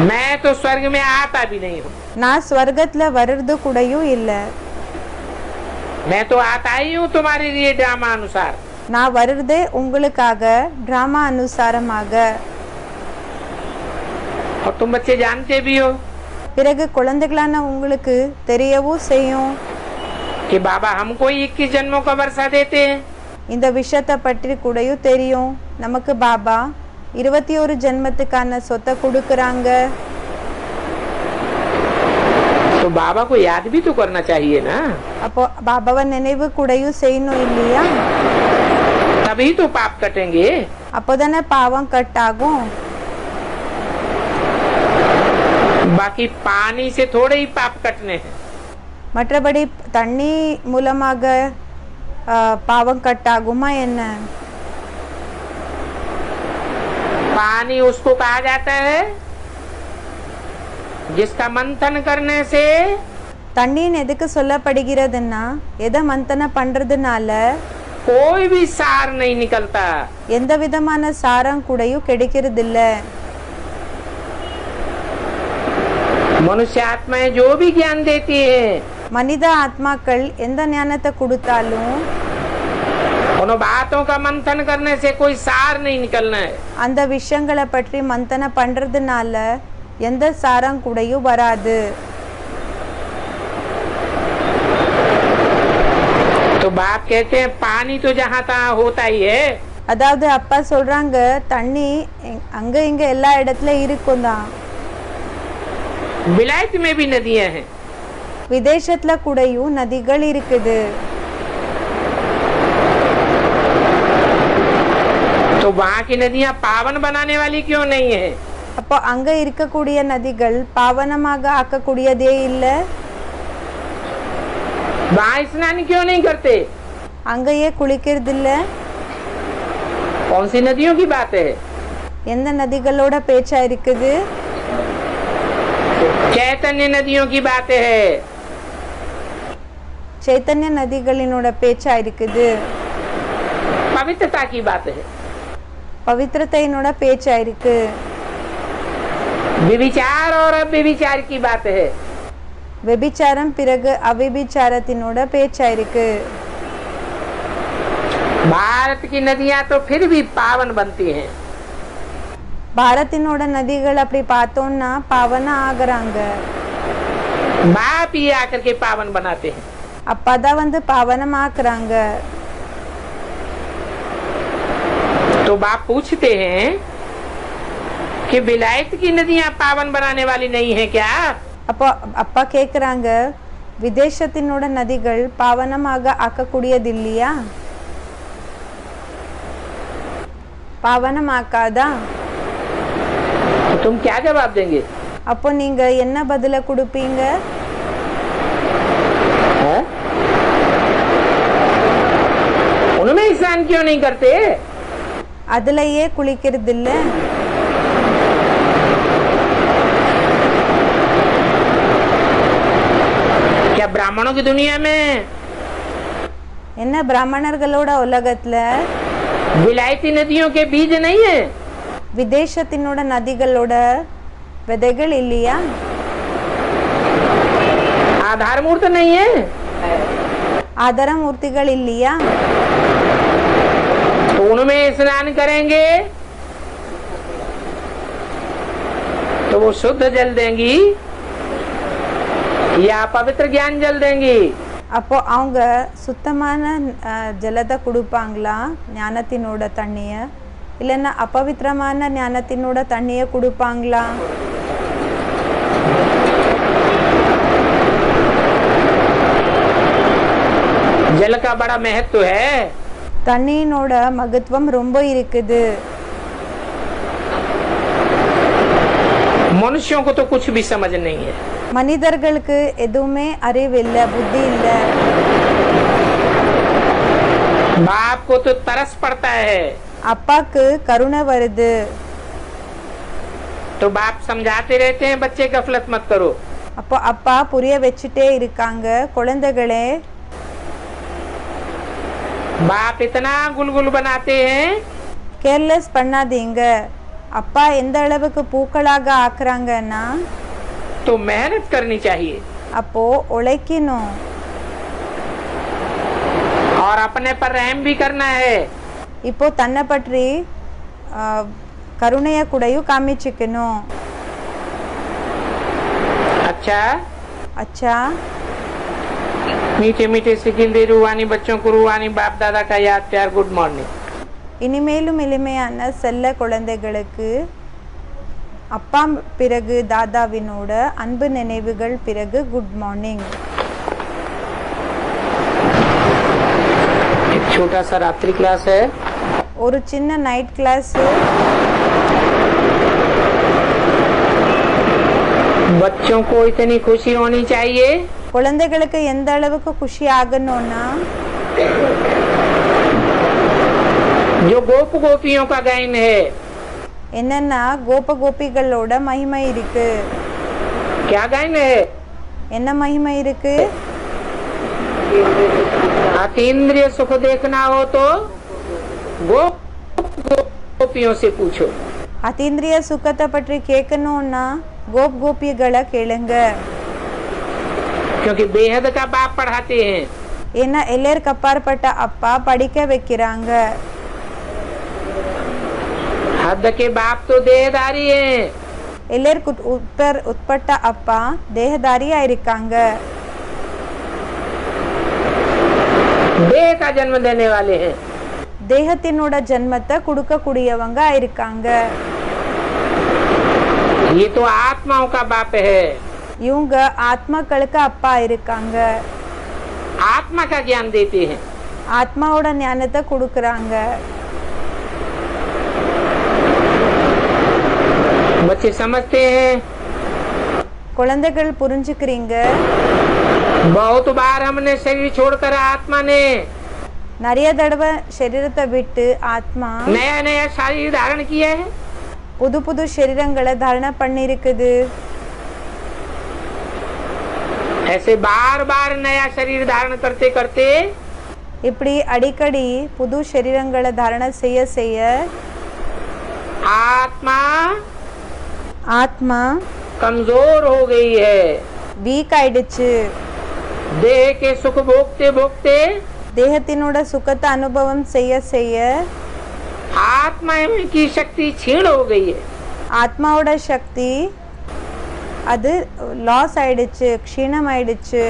मैं तो स्वर्ग में आता भी नहीं हूँ, நான் ஸ்வர்கத்துல வர்றது கூடயும் இல்லை, मैं तो आता ही हूँ तुम्हारे लिए ड्रामा अनुसार। நான் வருறதே உங்களுக்காக டிராமா அனுசாரமாக. और तुम बच्चे जानते भी हो பிறகு குழந்தைகளான உங்களுக்கு தெரியவும் செய்யும் कि बाबा हमको 21 जन्मों का वर्षा देते हैं। இந்த விஷயத்தை பற்றி கூடயும் தெரியும், நமக்கு பாபா 21 ஜென்மத்துக்கான சொத்தை கொடுக்கறாங்க. तो बाबा को याद भी तो करना चाहिए ना, அப்போ பாபாவை நினைவு கூடயும் செய்யணும் இல்லையா? तभी तो पाप कटेंगे। அப்போதானே பாவம் கட் ஆகும். बाकी पानी से थोड़े ही पाप कटने हैं। மற்றபடி தண்ணி மூலமாக பாவம் கட் ஆகுமா என்ன? पानी उसको कहा जाता है जिसका मंथन करने से தண்ணின்னு எதுக்கு சொல்லப்படுகிறதுன்னா எதை மந்தன பண்றதுனால कोई भी सार नहीं निकलता। எந்த விதமான சாரம் கூடயும் கிடைக்கிறது இல்ல. मनुष्य आत्माएं जो भी ज्ञान देती है, மனித ஆத்மாக்கள் எந்த ஞானத்தை கொடுத்தாலும் उन बातों का मंथन करने से कोई सार नहीं निकलना है। அந்த விஷயங்களை பற்றி மந்தன பண்றதுனால எந்த சாரம் கூடயும் வராது. तो बाप कहते हैं पानी तो जहाँ तहाँ होता ही है। அதாவது அப்பா சொல்றாங்க தண்ணி அங்க இங்க எல்லா இடத்துல இருக்கும் தான். विलायत में भी नदियां हैं, விதேசத்துல கூடயும் நதிகள் இருக்குது. तो वहाँ की नदियाँ पावन बनाने वाली क्यों नहीं है? அப்போ அங்க இருக்கக்கூடிய நதிகள் பாவனமாக ஆக்கக்கூடியதே இல்ல. वहाँ स्नान क्यों नहीं करते? அங்கேயே குளிக்கிறது இல்ல. कौन सी नदियों की बात है? எந்த நதிகளோட பேச்சா இருக்குது? चैतन्य नदियों की बात है। சைத்தன்ய நதிகளினோட பேச்சா இருக்குது. पवित्रता की बात है। பவித்திரத்தையினோட பேச்சா இருக்கு. विविचार और अव्यभिचार की बात है। व्यभिचाரம் பிறகு அவிபிச்சாரத்தினோட பேச்சா இருக்கு. भारत की नदियाँ तो फिर भी पावन बनती हैं। பாரத்தினோட நதிகள் அப்படி பார்த்தோம்னா பாவன ஆகுறாங்க. बाप ही आकर के पावन बनाते हैं। அப்பதான் வந்து பாவனமாக்குறாங்க. तो बाप पूछते हैं कि विलायत की नदियाँ पावन बनाने वाली नहीं है क्या? அப்போ அப்பா கேக்குறாங்க, விதேசத்தினோட நதிகள் பாவனமாக ஆக்கக்கூடியது இல்லையா? பாவனமாக்காதா? तो तुम क्या जवाब देंगे? அப்போ நீங்க என்ன பதில கொடுப்பீங்க? है? उनमें स्नान क्यों नहीं करते? அதுலயே குளிக்கிறது இல்ல. क्या ब्राह्मणों की दुनिया में என்ன பிராமணர்களோட உலகத்துல विलायती नदियों के बीज नहीं है? விதேசத்தினோட நதிகளோட விதைகள் இல்லையா? आधार मूर्त नहीं है? ஆதார மூர்த்திகள் இல்லையா? में स्नान करेंगे तो वो शुद्ध जल देंगी या पवित्र ज्ञान जल देंगी? அப்போ அவங்க சுத்தமான ஜலத்தை கொடுப்பாங்களா ஞானத்தினோட தண்ணிய, இல்லைன்னா அப்பவித்திரமான ஞானத்தினோட தண்ணிய கொடுப்பாங்களா? जल का बड़ा महत्व है। தண்ணியினோட மகத்துவம் ரொம்ப இருக்குது. मनुष्यों को तो कुछ भी समझ नहीं है। மனிதர்களுக்கு எதுவுமே அறிவு இல்ல, புத்தி இல்ல. बाप को तो तरस पड़ता है அப்பாக்கு கருணை வருது. तो बाप समझाते रहते हैं बच्चे गफलत मत करो। அப்போ அப்பா புரிய வச்சுட்டே இருக்காங்க, குழந்தைகளே बाप इतना गुलगुल बनाते हैं கேர்லெஸ் பண்ணாதீங்க. அப்பா எந்த அளவுக்கு பூக்களாக ஆக்குறாங்கன்னா तो मेहनत करनी चाहिए அப்போ உழைக்கணும். और अपने पर रहम भी करना है। இப்போ தன்னை பற்றி கருணைய கூடயும் காமிச்சுக்கணும். अच्छा அச்சா मीठे मीठे सिकिंदी रूहानी बच्चों को रूहानी बाप दादा का याद प्यार गुड मॉर्निंग। இனிமேலும் எளிமையான செல்ல குழந்தைகளுக்கு அப்பா பிறகு தாதாவினோட அன்பு நினைவுகள் பிறகு குட் மார்னிங். एक छोटा सा रात्रि क्लास है। ஒரு சின்ன நைட் கிளாஸ். बच्चों को इतनी खुशी होनी चाहिए குழந்தைகளுக்கு எந்த அளவுக்கு குஷி ஆகணும்னா जो गोप गोपियों का गायन है। என்னன்னா கோப கோபிகளோட மகிமை இருக்கு. क्या गायन है? என்ன மகிமை இருக்கு? अतीन्द्रिय सुख देखना हो तो गोप गोपियों से पूछो। அத்தீந்திரிய சுகத்தை பற்றி கேட்கணும்னா கோப் கோபிகளை கேளுங்க. क्योंकि बेहद का बाप पढ़ाते हैं। ஏன்னா எல்லாருக்கு அப்பாற்பட்ட அப்பா படிக்க வைக்கிறாங்க. हद के बाप तो देहधारी हैं। எல்லாருக்கு உட்பட்ட அப்பா தேகதாரியா இருக்காங்க. देह का जन्म देने वाले हैं। தேகத்தினோட ஜன்மத்தை கொடுக்க கூடியவங்க இருக்காங்க. ये तो आत्माओं का बाप है। இவங்க ஆத்மாக்களுக்கு அப்பா இருக்காங்க. आत्मा का ज्ञान देते हैं। ஆத்மாவோட ஞானத்தை கொடுக்கறாங்க. बच्चे समझते हैं। குழந்தைகள் புரிஞ்சுக்கிறீங்க. बहुत बार हमने शरीर छोड़कर आत्मा ने நிறைய தடவை சரீரத்தை விட்டு ஆத்மா नया नया शरीर धारण किया है। புது புது சரீரங்களை தாரண பண்ணிருக்குது. ऐसे बार बार नया शरीर धारण करते करते இப்படி அடிக்கடி புது சரீரங்களை தாரண செய்ய செய்ய आत्मा ஆத்மா कमजोर हो गई है। வீக் ஆயிடுச்சு. देह के सुख भोगते भोगते தேகத்தினோட சுகத்தை அனுபவம் செய்ய செய்ய आत्मा की शक्ति क्षीण हो गई है। ஆத்மாவோட சக்தி அது லாஸ் ஆயிடுச்சு, க்ஷீணம் ஆயிடுச்சு.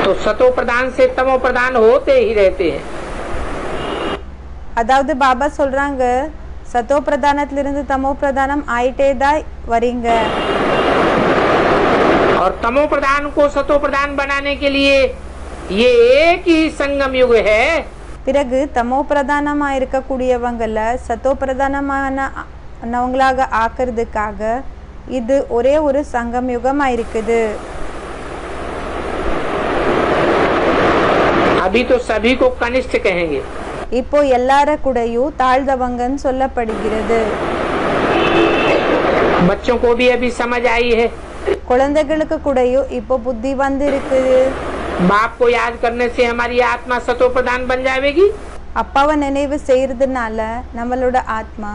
तो सतो प्रधान से तमो प्रधान होते ही रहते हैं। அதாவது பாபா சொல்றாங்க சத்தோ பிரதானத்திலிருந்து தமோ பிரதானம் ஆயிட்டே தான் வரீங்க. और तमो प्रधान को सतो प्रधान बनाने के लिए ये एक ही संगम युग है। பிறகு தமோ பிரதானமா இருக்கக்கூடியவங்கள சத்தோ பிரதானமானவங்களாக ஆக்கிறதுக்காக இது ஒரே ஒரு சங்கம் யுகமா இருக்குது. अभी तो सभी को कनिष्ठ कहेंगे। இப்போ எல்லார கூடயும் தாழ்ந்தவங்கன்னு சொல்லப்படுகிறது. बच्चों को भी अभी समझ आई है। குழந்தைகளுக்கு கூடயும் இப்போ புத்தி வந்து இருக்குது. बाप को याद करने से हमारी आत्मा सतो प्रधान बन जाएगी। அப்பாவை நினைவு செய்யறதுனால நம்மளோட ஆத்மா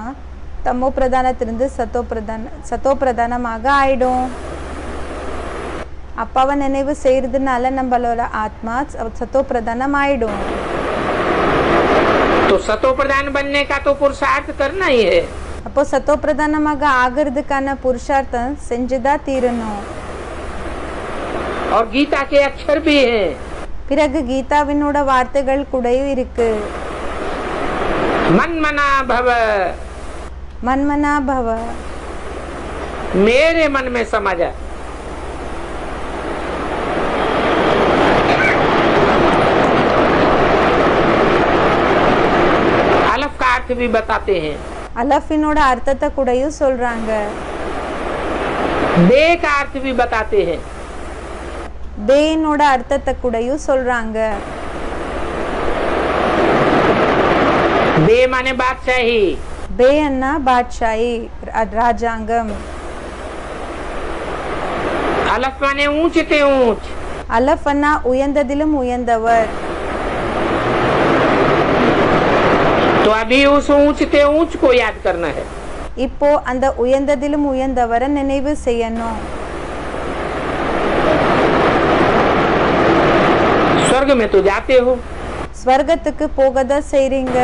தமோ பிரதானத்திலிருந்து சத்தோ பிரதானமாக ஆயிடும். அப்பாவை நினைவு செய்யறதுனால நம்மளோட ஆத்மா சத்தோ பிரதானம் ஆயிடும். सतो प्रधान बनने का तो पुरुषार्थ करना ही है। அப்போ சத்தோ பிரதானமாக ஆகிறதுக்கான புருஷார்த்தம் செஞ்சுதான் தீரணும். और गीता के अक्षर भी हैं। பிறகு கீதாவினோட வார்த்தைகள் கூடயும் இருக்கு. मन मना भव, மன்மனா பவ, मेरे मन में समा जा। अलफ का अर्थ भी बताते हैं। அலஃபினோட அர்த்தத்தை கூடயும் சொல்றாங்க. दे का अर्थ भी बताते हैं। தேனோட அர்த்தத்தை கூடயும் சொல்றாங்க. दे माने बादशाही, பே அண்ணா பாட்ஷாயி ராஜாங்கம். अलफ माने ऊंच ते ऊंच, அலஃப் அண்ணா உயர்ந்ததிலும் உயர்ந்தவர். तो अभी उस ऊंच ते ऊंच को याद करना है। இப்போ அந்த உயர்ந்ததிலும் உயர்ந்தவரை நினைவு செய்யணும். स्वर्ग में तो जाते हो, ஸ்வர்கத்துக்கு போகதான் செய்றீங்க.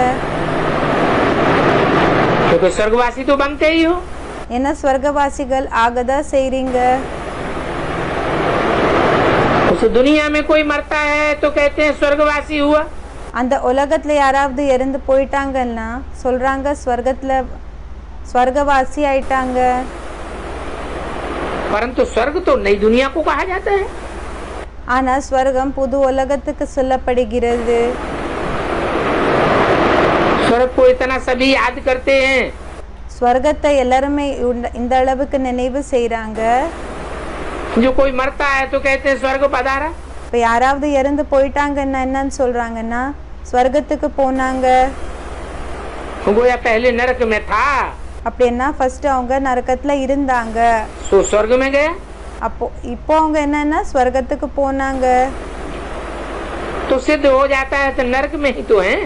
क्योंकि स्वर्गवासी तो बनते ही हो। ஏன்னா ஸ்வர்கவாசிகள் ஆகதான் செய்றீங்க. उस दुनिया में कोई मरता है तो कहते हैं स्वर्गवासी हुआ। அந்த உலகத்துல யாராவது இறந்து போயிட்டாங்கன்னா சொல்றாங்க ஸ்வர்கத்துல ஸ்வர்கவாசி ஆயிட்டாங்க. परंतु स्वर्ग तो नई दुनिया को कहा जाता है। ஆனா ஸ்வர்கம் புது உலகத்துக்கு சொல்லப்படுகிறது. स्वर्ग को इतना सभी याद करते हैं। ஸ்வர்கத்தை எல்லாருமே இந்த அளவுக்கு நினைவு செய்றாங்க. जो कोई मरता है तो कहते हैं स्वर्ग पधारा। இப்ப யாராவது இறந்து போயிட்டாங்கன்னா என்னன்னு சொல்றாங்கன்னா ஸ்வர்கத்துக்கு போனாங்க. गोया पहले नरक में था, அப்படின்னா ஃபர்ஸ்ட் அவங்க நரகத்துல இருந்தாங்க. सो स्वर्ग में गया। இப்போ அவங்க என்னன்னா ஸ்வர்கத்துக்கு போனாங்க. तो सिद्ध हो जाता है तो नरक में ही तो है।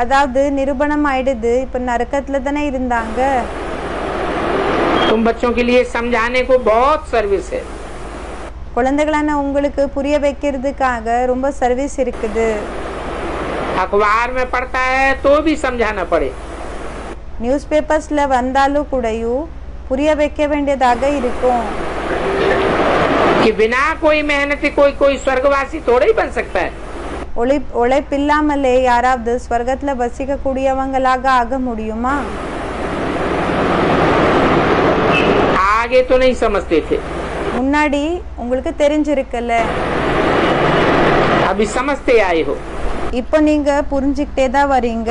அதாவது நிரூபணம் ஆயிடுது இப்ப நரகத்துல தானே இருந்தாங்க. तुम बच्चों के लिए समझाने को बहुत सर्विस है। குழந்தைகளான உங்களுக்கு புரிய வைக்கிறதுக்காக ரொம்ப சர்வீஸ் இருக்குது. अखबार में पढ़ता है तो भी समझाना पड़े। நியூஸ் பேப்பர்ஸ்ல வந்தாலும் கூடயும் புரிய வைக்க வேண்டியதாக இருக்கும். कि बिना कोई मेहनत कोई कोई स्वर्गवासी थोड़ा ही बन सकता है। உழைப்பில்லாமலே யாராவது ஸ்வர்கத்துல வசிக்க கூடியவங்களாக ஆக முடியுமா? आगे तो नहीं समझते थे, முன்னாடி உங்களுக்கு தெரிஞ்சிருக்கல, अभी समझते आए हो। இப்போ நீங்க புரிஞ்சுக்கிட்டே தான் வரீங்க.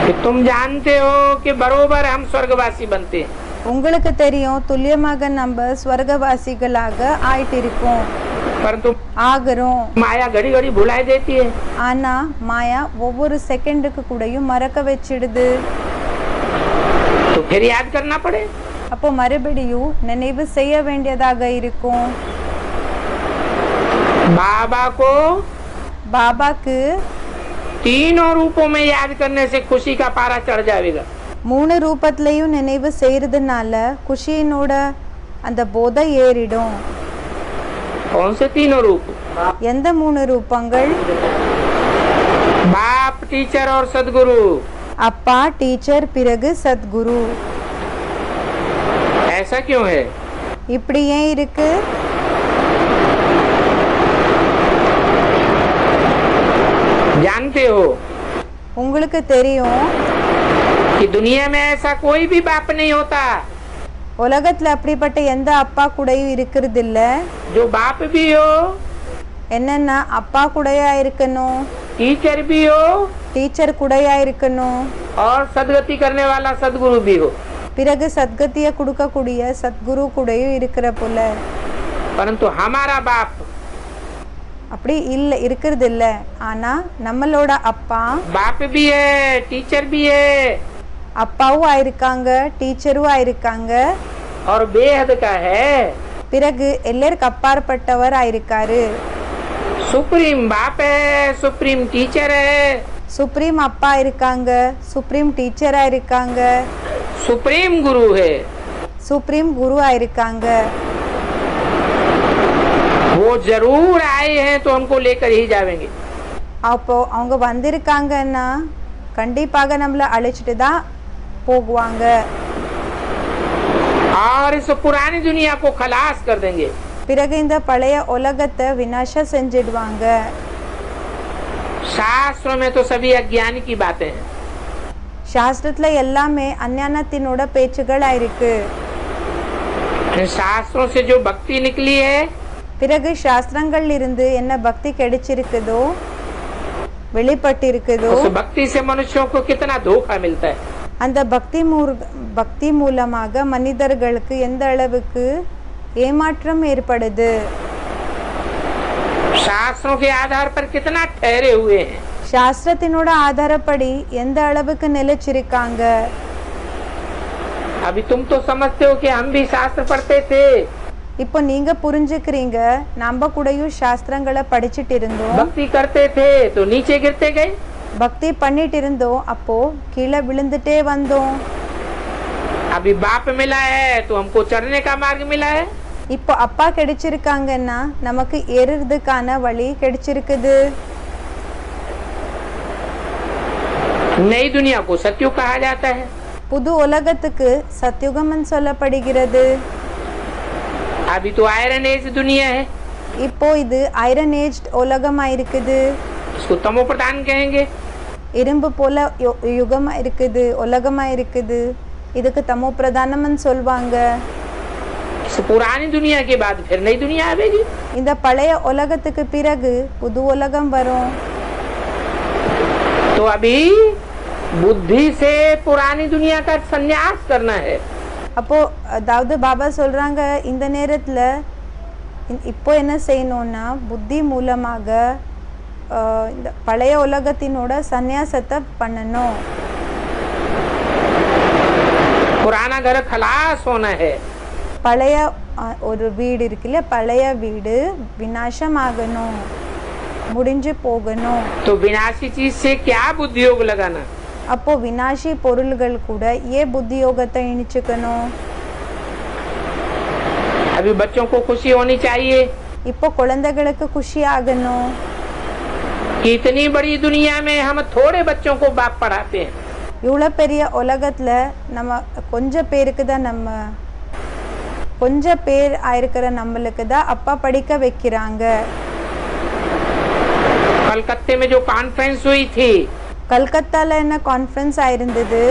कि तुम जानते हो कि बरोबर हम स्वर्गवासी बनते हैं। உங்களுக்கு தெரியும் துல்லியமாக நம்ம ஸ்வர்கவாசிகளாக ஆயிட்டு இருக்கோம், परंतु ஆகிறோம். माया घड़ी घड़ी भुलाई देती है। ஆனா மாயா ஒவ்வொரு செகண்டுக்கு கூடயும் மறக்க வச்சிடுது. तो फिर याद करना पड़े। அப்போ மறுபடியும் நினைவு செய்ய வேண்டியதாக இருக்கும். बाबा को பாபாக்கு तीनों रूपों में याद करने से खुशी का पारा चढ़ जाएगा। 3 ரூபத்திலையும் நினைவு செய்யறதுனால குஷியினோட அந்த போதை ஏறிடும். कौन से तीनों रूप? எந்த 3 ரூபங்கள்? बाप, टीचर और सदगुरु। அப்பா, டீச்சர், பிறகு சத்குரு. ऐसा क्यों है? இப்படி ஏன் இருக்கு? जानते हो உங்களுக்கு தெரியும் कि दुनिया में ऐसा कोई भी बाप नहीं होता உலகத்துல அப்படிப்பட்ட எந்த அப்பா கூடயும் இருக்கிறது இல்ல. जो बाप भी हो, என்னன்னா அப்பா கூடயா இருக்கணும், टीचर भी हो டீச்சர் கூடயா இருக்கணும், और सदगति करने वाला सदगुरु भी हो। பிறகு சத்கதியை கொடுக்கக்கூடிய சத்குரு கூடயும் இருக்கிற போல. परंतु हमारा बाप அப்படி இல்ல இருக்கிறது இல்ல. ஆனா நம்மளோட அப்பா बाप भी है, टीचर भी है அப்பாவும் ஆயிருக்காங்க, டீச்சரும் ஆயிருக்காங்க, और बेहद का है। பிறகு எல்லாருக்கு அப்பாற்பட்டவர் ஆயிருக்காரு. सुप्रीम बाप है, सुप्रीम टीचर है, சுப்ரீம் அப்பா இருக்காங்க, சுப்ரீம் டீச்சரா இருக்காங்க, सुप्रीम गुरु है। சுப்ரீம் குரு ஆயிருக்காங்க. वो जरूर आए हैं तो हमको लेकर ही जाएंगे। அப்போ அவங்க வந்திருக்காங்கன்னா கண்டிப்பாக நம்மளை அழைச்சிட்டு தான் போகுவாங்க. और इस पुरानी दुनिया को खलास कर देंगे. பிறகு இந்த பழைய உலகத்தை விநாசம் செஞ்சிடுவாங்க. शास्त्रों में तो सभी अज्ञानी की बातें हैं. சாஸ்திரத்துல எல்லாமே அஞ்ஞானத்தினோட பேச்சுகளா இருக்கு. इन शास्त्रों से जो भक्ति निकली है, பிறகு சாஸ்திரங்கள்ல இருந்து என்ன பக்தி கிடைச்சிருக்குதோ வெளிப்பட்டிருக்குதோ उस भक्ति से मनुष्यों को कितना धोखा मिलता है. அந்த பக்தி மூலமாக மனிதர்களுக்கு எந்த அளவுக்கு ஏமாற்றம் ஏற்படுது. शास्त्रों के आधार पर कितना ठहरे हुए हैं. சாஸ்திரத்தினோட ஆதாரப்படி எந்த அளவுக்கு நிலைச்சிருக்காங்க. अभी तुम तो समझते हो कि हम भी शास्त्र पढ़ते थे. இப்போ நீங்க புரிஞ்சுக்கிறீங்க, நம்ம கூடயும் சாஸ்திரங்களை படிச்சுட்டு இருந்தோம், भक्ति करते थे तो नीचे गिरते गए. பக்தி பண்ணிட்டு இருந்தோம், அப்போ கீழே விழுந்துட்டே வந்தோம். अभी बाप मिला है तो हमको चढ़ने का मार्ग मिला है. இப்போ அப்பா கிடைச்சிருக்காங்கன்னா நமக்கு ஏறுறதுக்கான வழி கிடைச்சிருக்குது. नई दुनिया को सत्युग कहा जाता है. புது உலகத்துக்கு சத்யுகம்னு சொல்லப்படுகிறது. अभी तो आयरन एज दुनिया है. இப்போ இது ஐரன் ஏஜ் உலகமா இருக்குது. इसको तमो प्रधान कहेंगे. இரும்பு போல யுகமா இருக்குது, உலகமா இருக்குது. இதுக்கு தமோ பிரதானம்னு சொல்வாங்க. इस पुरानी दुनिया के बाद फिर नई दुनिया आवेगी. இந்த பழைய உலகத்துக்கு பிறகு புது உலகம் வரும். तो अभी बुद्धि से पुरानी दुनिया का संन्यास करना है. அப்போ அதாவது பாபா சொல்றாங்க, இந்த நேரத்துல இப்போ என்ன செய்யணும்னா புத்தி மூலமாக இந்த பழைய உலகத்தினோட சந்நியாசத்தை பண்ணணும். पुराना घर खलास होना है. பழைய ஒரு வீடு இருக்குல்ல, பழைய வீடு விநாசமாகணும், முடிஞ்சு போகணும். तो विनाशी चीज से क्या बुद्धि योग लगाना. அப்போ விநாசி பொருள்கள் கூட ஏன் புத்தி யோகத்தை இணைச்சுக்கணும். अभी बच्चों को खुशी होनी चाहिए இப்போ குழந்தைகளுக்கு खुशी ஆகணும். कि इतनी बड़ी दुनिया में हम थोड़े बच्चों को बाप पढ़ाते हैं. இவ்வளோ பெரிய உலகத்துல நம்ம கொஞ்சம் பேருக்கு தான், நம்ம கொஞ்சம் பேர் ஆயிருக்கிற நம்மளுக்கு தான் அப்பா படிக்க வைக்கிறாங்க. कलकत्ते में जो कॉन्फ्रेंस हुई थी, கல்கத்தால என்ன கான்ஃபரன்ஸ் ஆயிருந்தது.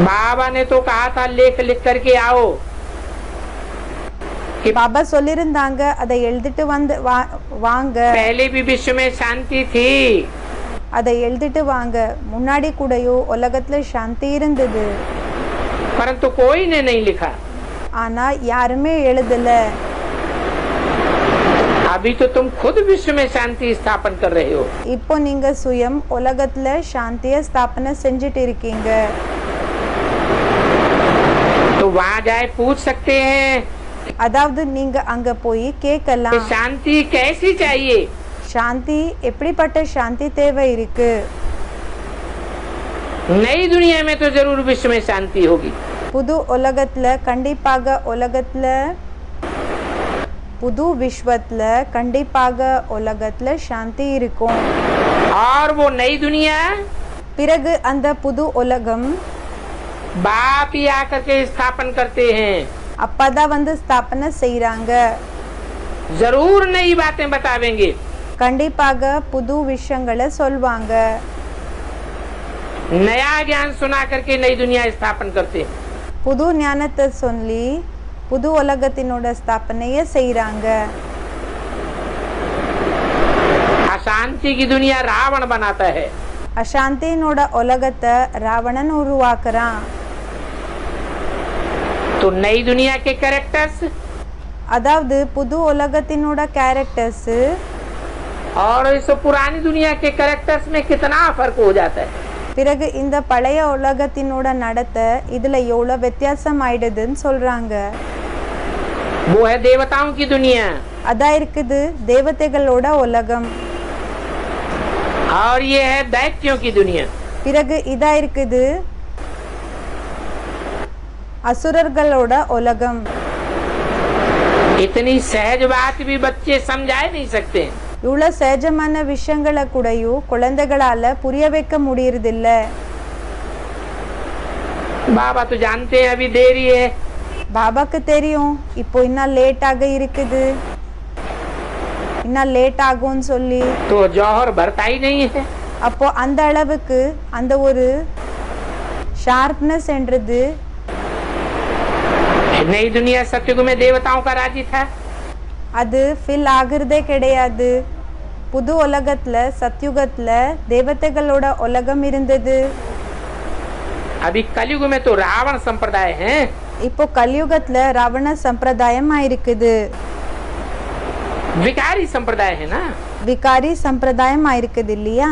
बाबा ने तो कहा था लेख लिख करके आओ. பாபா சொல்லிருந்தாங்க, அதை எழுதிட்டு வந்து வாங்க, पहले भी विश्व में शांति थी. அதை எழுதிட்டு வாங்க. முன்னாடி கூடயோ உலகத்துல சாந்தி இருந்தது, परंतु कोई ने नहीं लिखा. ஆனா யாருமே எழுதல. अभी तो तुम खुद विश्व में शांति स्थापन कर रहे हो. இப்போ நீங்க சுயம் உலகத்துல சாந்தியை ஸ்தாபனை செஞ்சுட்டு இருக்கீங்க. तो वहाँ जाए पूछ सकते हैं அதாவது நீங்க அங்க போய் कि கேட்கலாம், शांति कैसी चाहिए. சாந்தி எப்படிப்பட்ட சாந்தி தேவை இருக்கு. नई दुनिया में तो जरूर विश्व में शांति होगी. புது உலகத்துல கண்டிப்பாக உலகத்துல புது விஸ்வத்துல கண்டிப்பாக உலகத்துல சாந்தி இருக்கும். और वो नई दुनिया பிறகு அந்த புது உலகம் बाप ही आकर के स्थापन करते हैं. அப்பதான் வந்து ஸ்தாபனை செய்யறாங்க. जरूर नई बातें बतावेंगे. கண்டிப்பாக புது விஷயங்களை சொல்வாங்க. नया ज्ञान सुना करके नई दुनिया स्थापन करते हैं. புது ஞானத்தை சொல்லி புது உலகத்தினோட ஸ்தாபனைய செய்யறாங்க. अशांति की दुनिया रावण बनाता है. அசாந்தினோட உலகத்தை ராவணன் உருவாக்குறான். तो नई दुनिया के कैरेक्टर्स அதாவது புது உலகத்தினோட கேரக்டர்ஸ் और इस पुरानी दुनिया के कैरेक्टर्स में कितना फर्क हो जाता है. பிறகு இந்த பழைய உலகத்தினோட நடத்தை இதுல எவ்வளவு வித்தியாசம் ஆயிடுதுன்னு சொல்றாங்க. वो है देवताओं की दुनिया அதான் இருக்குது தேவதைகளோட உலகம். और ये है दैत्यों की दुनिया. பிறகு இதா இருக்குது அசுரர்களோட உலகம். इतनी सहज बात भी बच्चे समझा नहीं सकते. இவ்வளோ சகஜமான விஷயங்களை கூடயும் குழந்தைகளால புரிய வைக்க முடியறதில்ல. बाबा तो जानते हैं अभी देरी है, பாபாக்கு தெரியும் இப்போ இன்னும் லேட்டாக இருக்குது, இன்னும் லேட் ஆகும்னு சொல்லி. तो जौहर भरता ही नहीं है। அப்போ அந்த அளவுக்கு அந்த ஒரு ஷார்ப்னஸ் என்றது नई दुनिया सतयुग में देवताओं का राज्य था, அது ஃபில் ஆகுறதே கிடையாது. புது உலகத்துல சத்யுகத்துல தேவதைகளோட உலகம் இருந்தது. अभी कलयुग में तो रावण संप्रदाय है। இப்போ கலியுகத்துல ராவண சம்பிரதாயம் ஆயிருக்குது, विकारी संप्रदाय है ना। விகாரி சம்பிரதாயம் ஆயிருக்குது இல்லையா?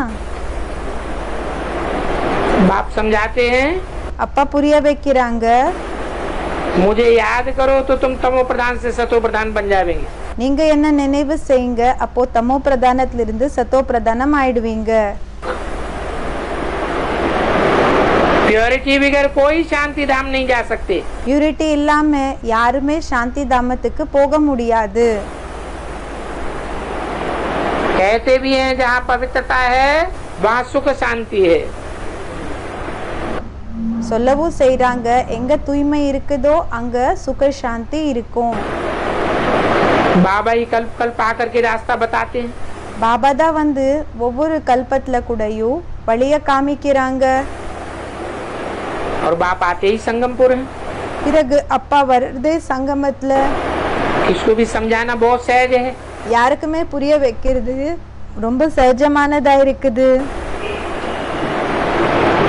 बाप समझाते हैं, அப்பா புரிய வைக்கிறாங்க, मुझे याद करो तो तुम तमो प्रधान से सतो प्रधान बन जाएंगे। நீங்க என்ன நினைவு செய்யுங்க, அப்போ தமோ பிரதானத்திலிருந்து சத்தோ பிரதானம் ஆயிடுவீங்க. प्योरिटी बगैर कोई शांति धाम नहीं जा सकते। பியூரிட்டி இல்லாம யாருமே சாந்தி தாமத்துக்கு போக முடியாது. कहते भी हैं जहाँ पवित्रता है वहाँ सुख शांति है। சொல்லவும் செய்றாங்க, எங்க தூய்மை இருக்குதோ அங்க சுக சாந்தி இருக்கும். बाबा ही कल्प कल्प आकर के रास्ता बताते हैं। பாபா தான் வந்து ஒவ்வொரு கல்பத்துல கூடயும் வழிய காமிக்கிறாங்க. और बाप आते ही संगमपुर है। பிறகு அப்பா வருது சங்கமத்துல. इसको भी समझाना बहुत सहज है। யாருக்குமே புரிய வைக்கிறது ரொம்ப சகஜமானதா இருக்குது.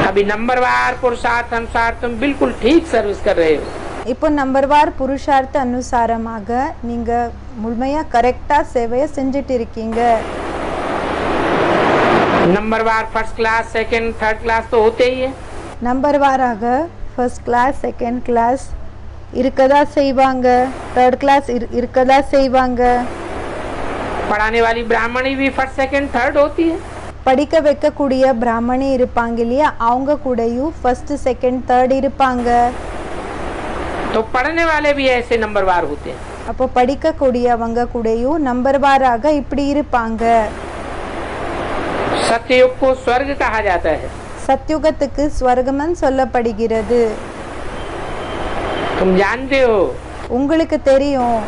अभी नंबरवार पुरुषार्थ अनुसार तुम बिल्कुल ठीक सर्विस कर रहे हो। இப்போ நம்பர்வார் புருஷார்த்த அனுசாரமாக நீங்க முழுமையா கரெக்டா சேவையை செஞ்சுட்டு இருக்கீங்க. नंबरवार first class second third class तो होते ही है। நம்பர்வாராக ஃபர்ஸ்ட் கிளாஸ் செகண்ட் கிளாஸ் இருக்கதா செய்வாங்க, தேர்ட் கிளாஸ் இருக்கதா செய்வாங்க. पढ़ाने वाली ब्राह्मणी भी फर्स्ट सेकंड थर्ड होती है। படிக்க வைக்கக்கூடிய பிராமணி இருப்பாங்க இல்லையா, அவங்க கூடயும் ஃபர்ஸ்ட் செகண்ட் தேர்ட் இருப்பாங்க. तो पढ़ने वाले भी ऐसे नंबरवार होते हैं। அப்போ படிக்கக்கூடியவங்க கூடயும் நம்பர்வாராக இப்படி இருப்பாங்க. सत्ययुग को स्वर्ग कहा जाता है। சத்யுகத்துக்கு ஸ்வர்கமன் சொல்லப்படுகிறது. तुम जानते हो உங்களுக்கு தெரியும்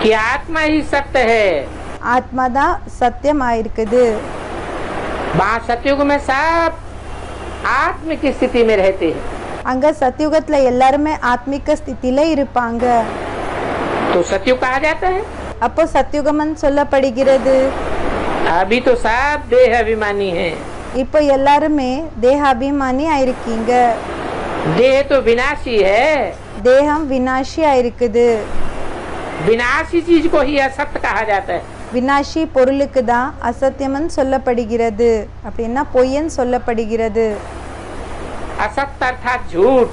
कि आत्मा ही सत्य है। ஆத்மா தான் சத்தியமாயிருக்குது. वहाँ सतयुग में सब आत्म की स्थिति में रहते हैं। அங்க சத்யுகத்துல எல்லாருமே ஆத்மிக ஸ்திதியில இருப்பாங்க. तो सतयुग कहा जाता है। அப்போ சத்யுகமன் சொல்லப்படுகிறது. अभी तो सब देह अभिमानी हैं। இப்போ எல்லாருமே தேகாபிமானி ஆயிருக்கீங்க. देह तो विनाशी है। தேகம் வினாஷி ஆயிருக்குது. विनाशी चीज को ही असत्य कहा जाता है। வினாஷி பொருளுக்கு தான் அசத்தியமன் சொல்லப்படுகிறது, அப்படின்னா பொய்யன் சொல்லப்படுகிறது. असत्य अर्थात झूठ।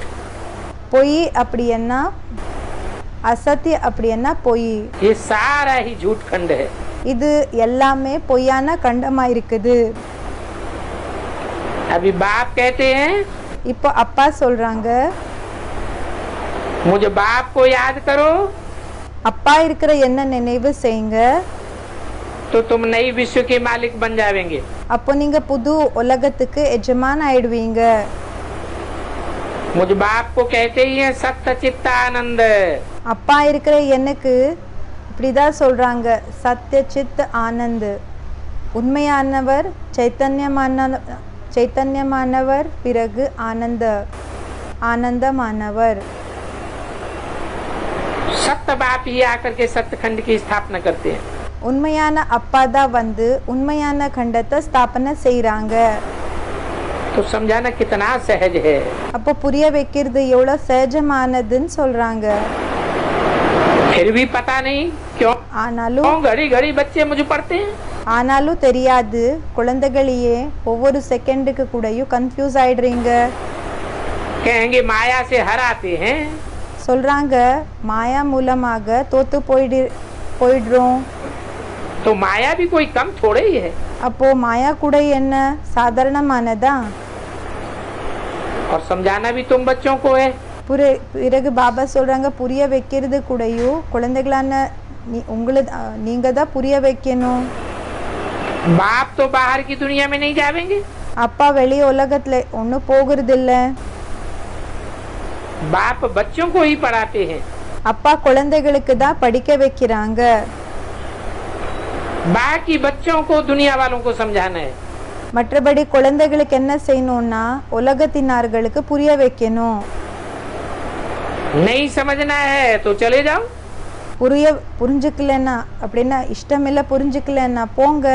பொய் அப்படின்னா அசத்திய அப்படின்னா பொய். ये सारा ही झूठ खंड है। இது எல்லாமே பொய்யான கண்டமா இருக்குது. अभी बाप कहते हैं, இப்போ அப்பா சொல்றாங்க, मुझे बाप को याद करो அப்பா இருக்கிற என்ன நினைவு செய்யுங்க, तो तुम नई विश्व के मालिक बन जाएंगे। அப்போ நீங்க புது உலகத்துக்கு எஜமான் ஆயிடுவீங்க. मुझे बाप को कहते ही है सत्य चित्त आनंद। அப்பா இருக்கிற எனக்கு இப்படிதான் சொல்றாங்க, சத்ய சித் ஆனந்த். உண்மையானவர் சைத்தன்யமானவர், பிறகு ஆனந்தமானவர். सत्य बाप ही आकर के सत्य खंड की स्थापना करते हैं। உண்மையான அப்பா தான் வந்து உண்மையான கண்டத்தை ஸ்தாபனை செய்றாங்க. तो समझाना कितना सहज है। அப்போ புரிய வைக்கிறது எவ்வளவு சகஜமானதுன்னு சொல்றாங்க. फिर भी पता नहीं क्यों ஆனாலும் घड़ी घड़ी बच्चे मुझे पढ़ते हैं। ஆனாலும் தெரியாது, குழந்தைகளையே ஒவ்வொரு செகண்டுக்கு கூடயும் கன்ஃபியூஸ் ஆயிடுறீங்க. कहेंगे माया से हराते हैं। சொல்றாங்க மாயா மூலமாக தோத்து போயிடுறோம். तो माया भी कोई कम थोड़े ही है। அப்போ மாயா கூட என்ன சாதாரணமானதா? और समझाना भी तुम बच्चों को है। பிறகு பாபா சொல்றாங்க, புரிய வைக்கிறது கூடயும் குழந்தைகளான நீங்க தான் புரிய வைக்கணும். बाप तो बाहर की दुनिया में नहीं जावेंगे, அப்பா வெளி உலகத்துல ஒன்றும் போகிறதில்ல. बाप बच्चों को ही पढ़ाते हैं. அப்பா குழந்தைகளுக்கு தான் படிக்க வைக்கிறாங்க. बाकी बच्चों को दुनिया वालों को समझाना है. மற்றபடி குழந்தைகளுக்கு என்ன செய்யணும்னா உலகத்தினார்களுக்கு புரிய வைக்கணும். नहीं समझना है तो चले जाओ. புரிஞ்சுக்கலன்னா அப்படின்னா இஷ்டமில்ல புரிஞ்சுக்கலன்னா போங்க.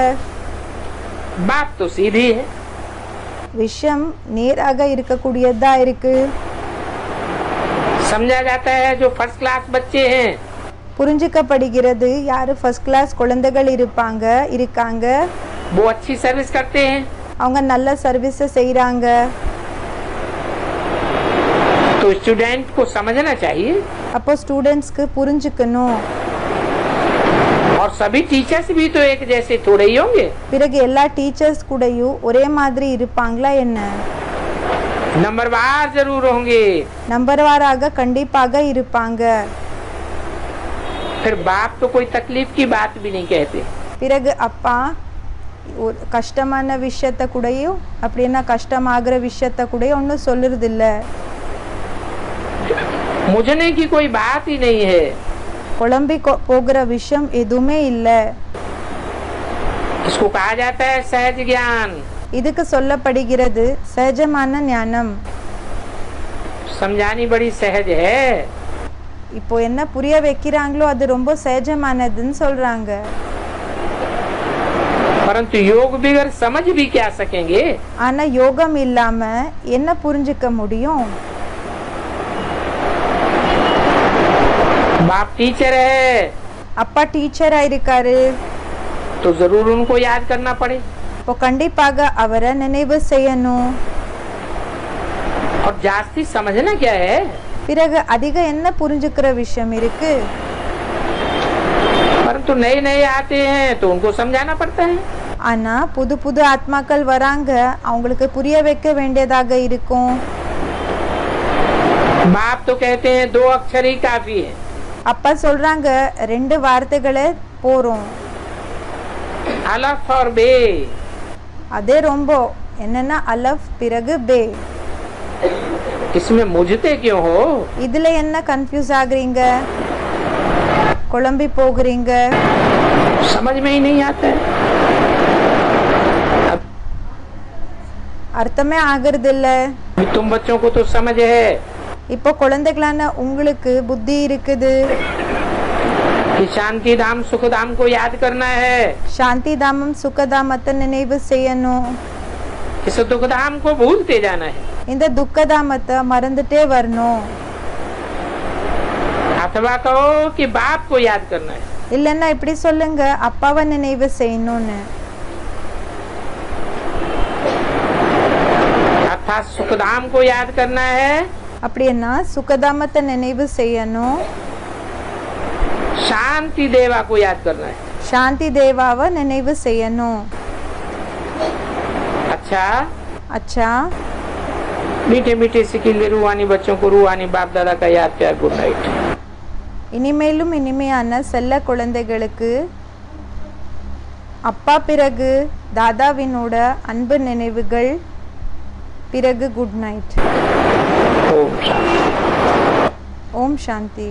बात तो सीधी है. விஷயம் நேராக இருக்கக்கூடியதா இருக்கு. समझा जाता है जो फर्स्ट क्लास बच्चे हैं, புரிஞ்சுக்கப்படுகிறது யாரு ஃபர்ஸ்ட் கிளாஸ் குழந்தைகள் இருக்காங்க, वो अच्छी सर्विस करते हैं. அவங்க நல்ல சர்வீஸ் செய்றாங்க. तो स्टूडेंट को समझना चाहिए. அப்போ ஸ்டூடெண்ட்ஸ்க்கு புரிஞ்சுக்கணும். और सभी टीचर्स भी तो एक जैसे थोड़े ही होंगे. பிறகு எல்லா டீச்சர்ஸ் கூடயும் ஒரே மாதிரி இருப்பாங்களா என்ன? नंबरवार जरूर होंगे. நம்பர்வாராக கண்டிப்பாக இருப்பாங்க. फिर बाप तो कोई तकलीफ की बात भी नहीं कहते. பிறகு அப்பா ஒரு கஷ்டமான விஷயத்த கூடயும் அப்படின்னா கஷ்டமாகிற விஷயத்த கூடயும் ஒன்றும் சொல்லுறதில்ல. मुझने की कोई बात ही नहीं है. குழம்பி போகிற விஷயம் எதுவுமே இல்லை. इसको कहा जाता है सहज ज्ञान. இதுக்கு சொல்லப்படுகிறது சகஜமான ஞானம். समझानी बड़ी सहज है. இப்போ என்ன புரிய வைக்கிறாங்களோ அது ரொம்ப சகஜமானதுன்னு சொல்றாங்க. परंतु योग बिगर समझ भी क्या सकेंगे. ஆனா யோகம் இல்லாம என்ன புரிஞ்சுக்க முடியும்? बाप टीचर है அப்பா டீச்சரா இருக்காரு, तो जरूर उनको याद करना पड़े. இப்போ கண்டிப்பாக அவரை நினைவு செய்யணும். और जास्ती समझना क्या है. பிறகு அதிக என்ன புரிஞ்சுக்கிற விஷயம் இருக்கு. परंतु नए नए आते हैं तो उनको समझाना पड़ता है. ஆனா புது புது ஆத்மாக்கள் வராங்க, அவங்களுக்கு புரிய வைக்க வேண்டியதாக இருக்கும். बाप तो कहते हैं 2 अक्षर ही काफी है. அப்பா சொல்றாங்க 2 வார்த்தைகளே போறோம். अलफ और बे. அதே ரொம்ப என்னன்னா அலஃப் பிறகு பே. इसमें मुझते क्यों हो. இதுல என்ன கன்ஃபியூஸ் ஆகுறீங்க, குழம்பி போகிறீங்க? समझ में ही नहीं आता है. அர்த்தமே ஆகிறது இல்ல. तुम बच्चों को तो समझ है இப்போ குழந்தைகளான உங்களுக்கு புத்தி இருக்குது. कि शांति धाम सुख धाम को याद करना है. சாந்தி தாமம் சுகதாமத்தை நினைவு செய்யணும். इस दुख धाम को भूलते जाना है. இந்த துக்கதாமத்தை மறந்துட்டே வரணும். अथवा कहो कि बाप को याद करना है. இல்லன்னா இப்படி சொல்லுங்க, அப்பாவை நினைவு செய்யணும்னு. अर्थात सुख धाम को याद करना है, அப்படின்னா சுகதாமத்தை நினைவு செய்யணும். शांति देवा को याद करना है. சாந்தி தேவாவை நினைவு செய்யணும். अच्छा அச்சா, मीठे मीठे सिकिले रूहानी बच्चों को रूहानी बाप दादा का याद प्यार. Good night. இனிமேலும் இனிமையான செல்ல குழந்தைகளுக்கு அப்பா பிறகு தாதாவினோட அன்பு நினைவுகள், பிறகு குட் நைட். ओम शांति. ஓம் சாந்தி.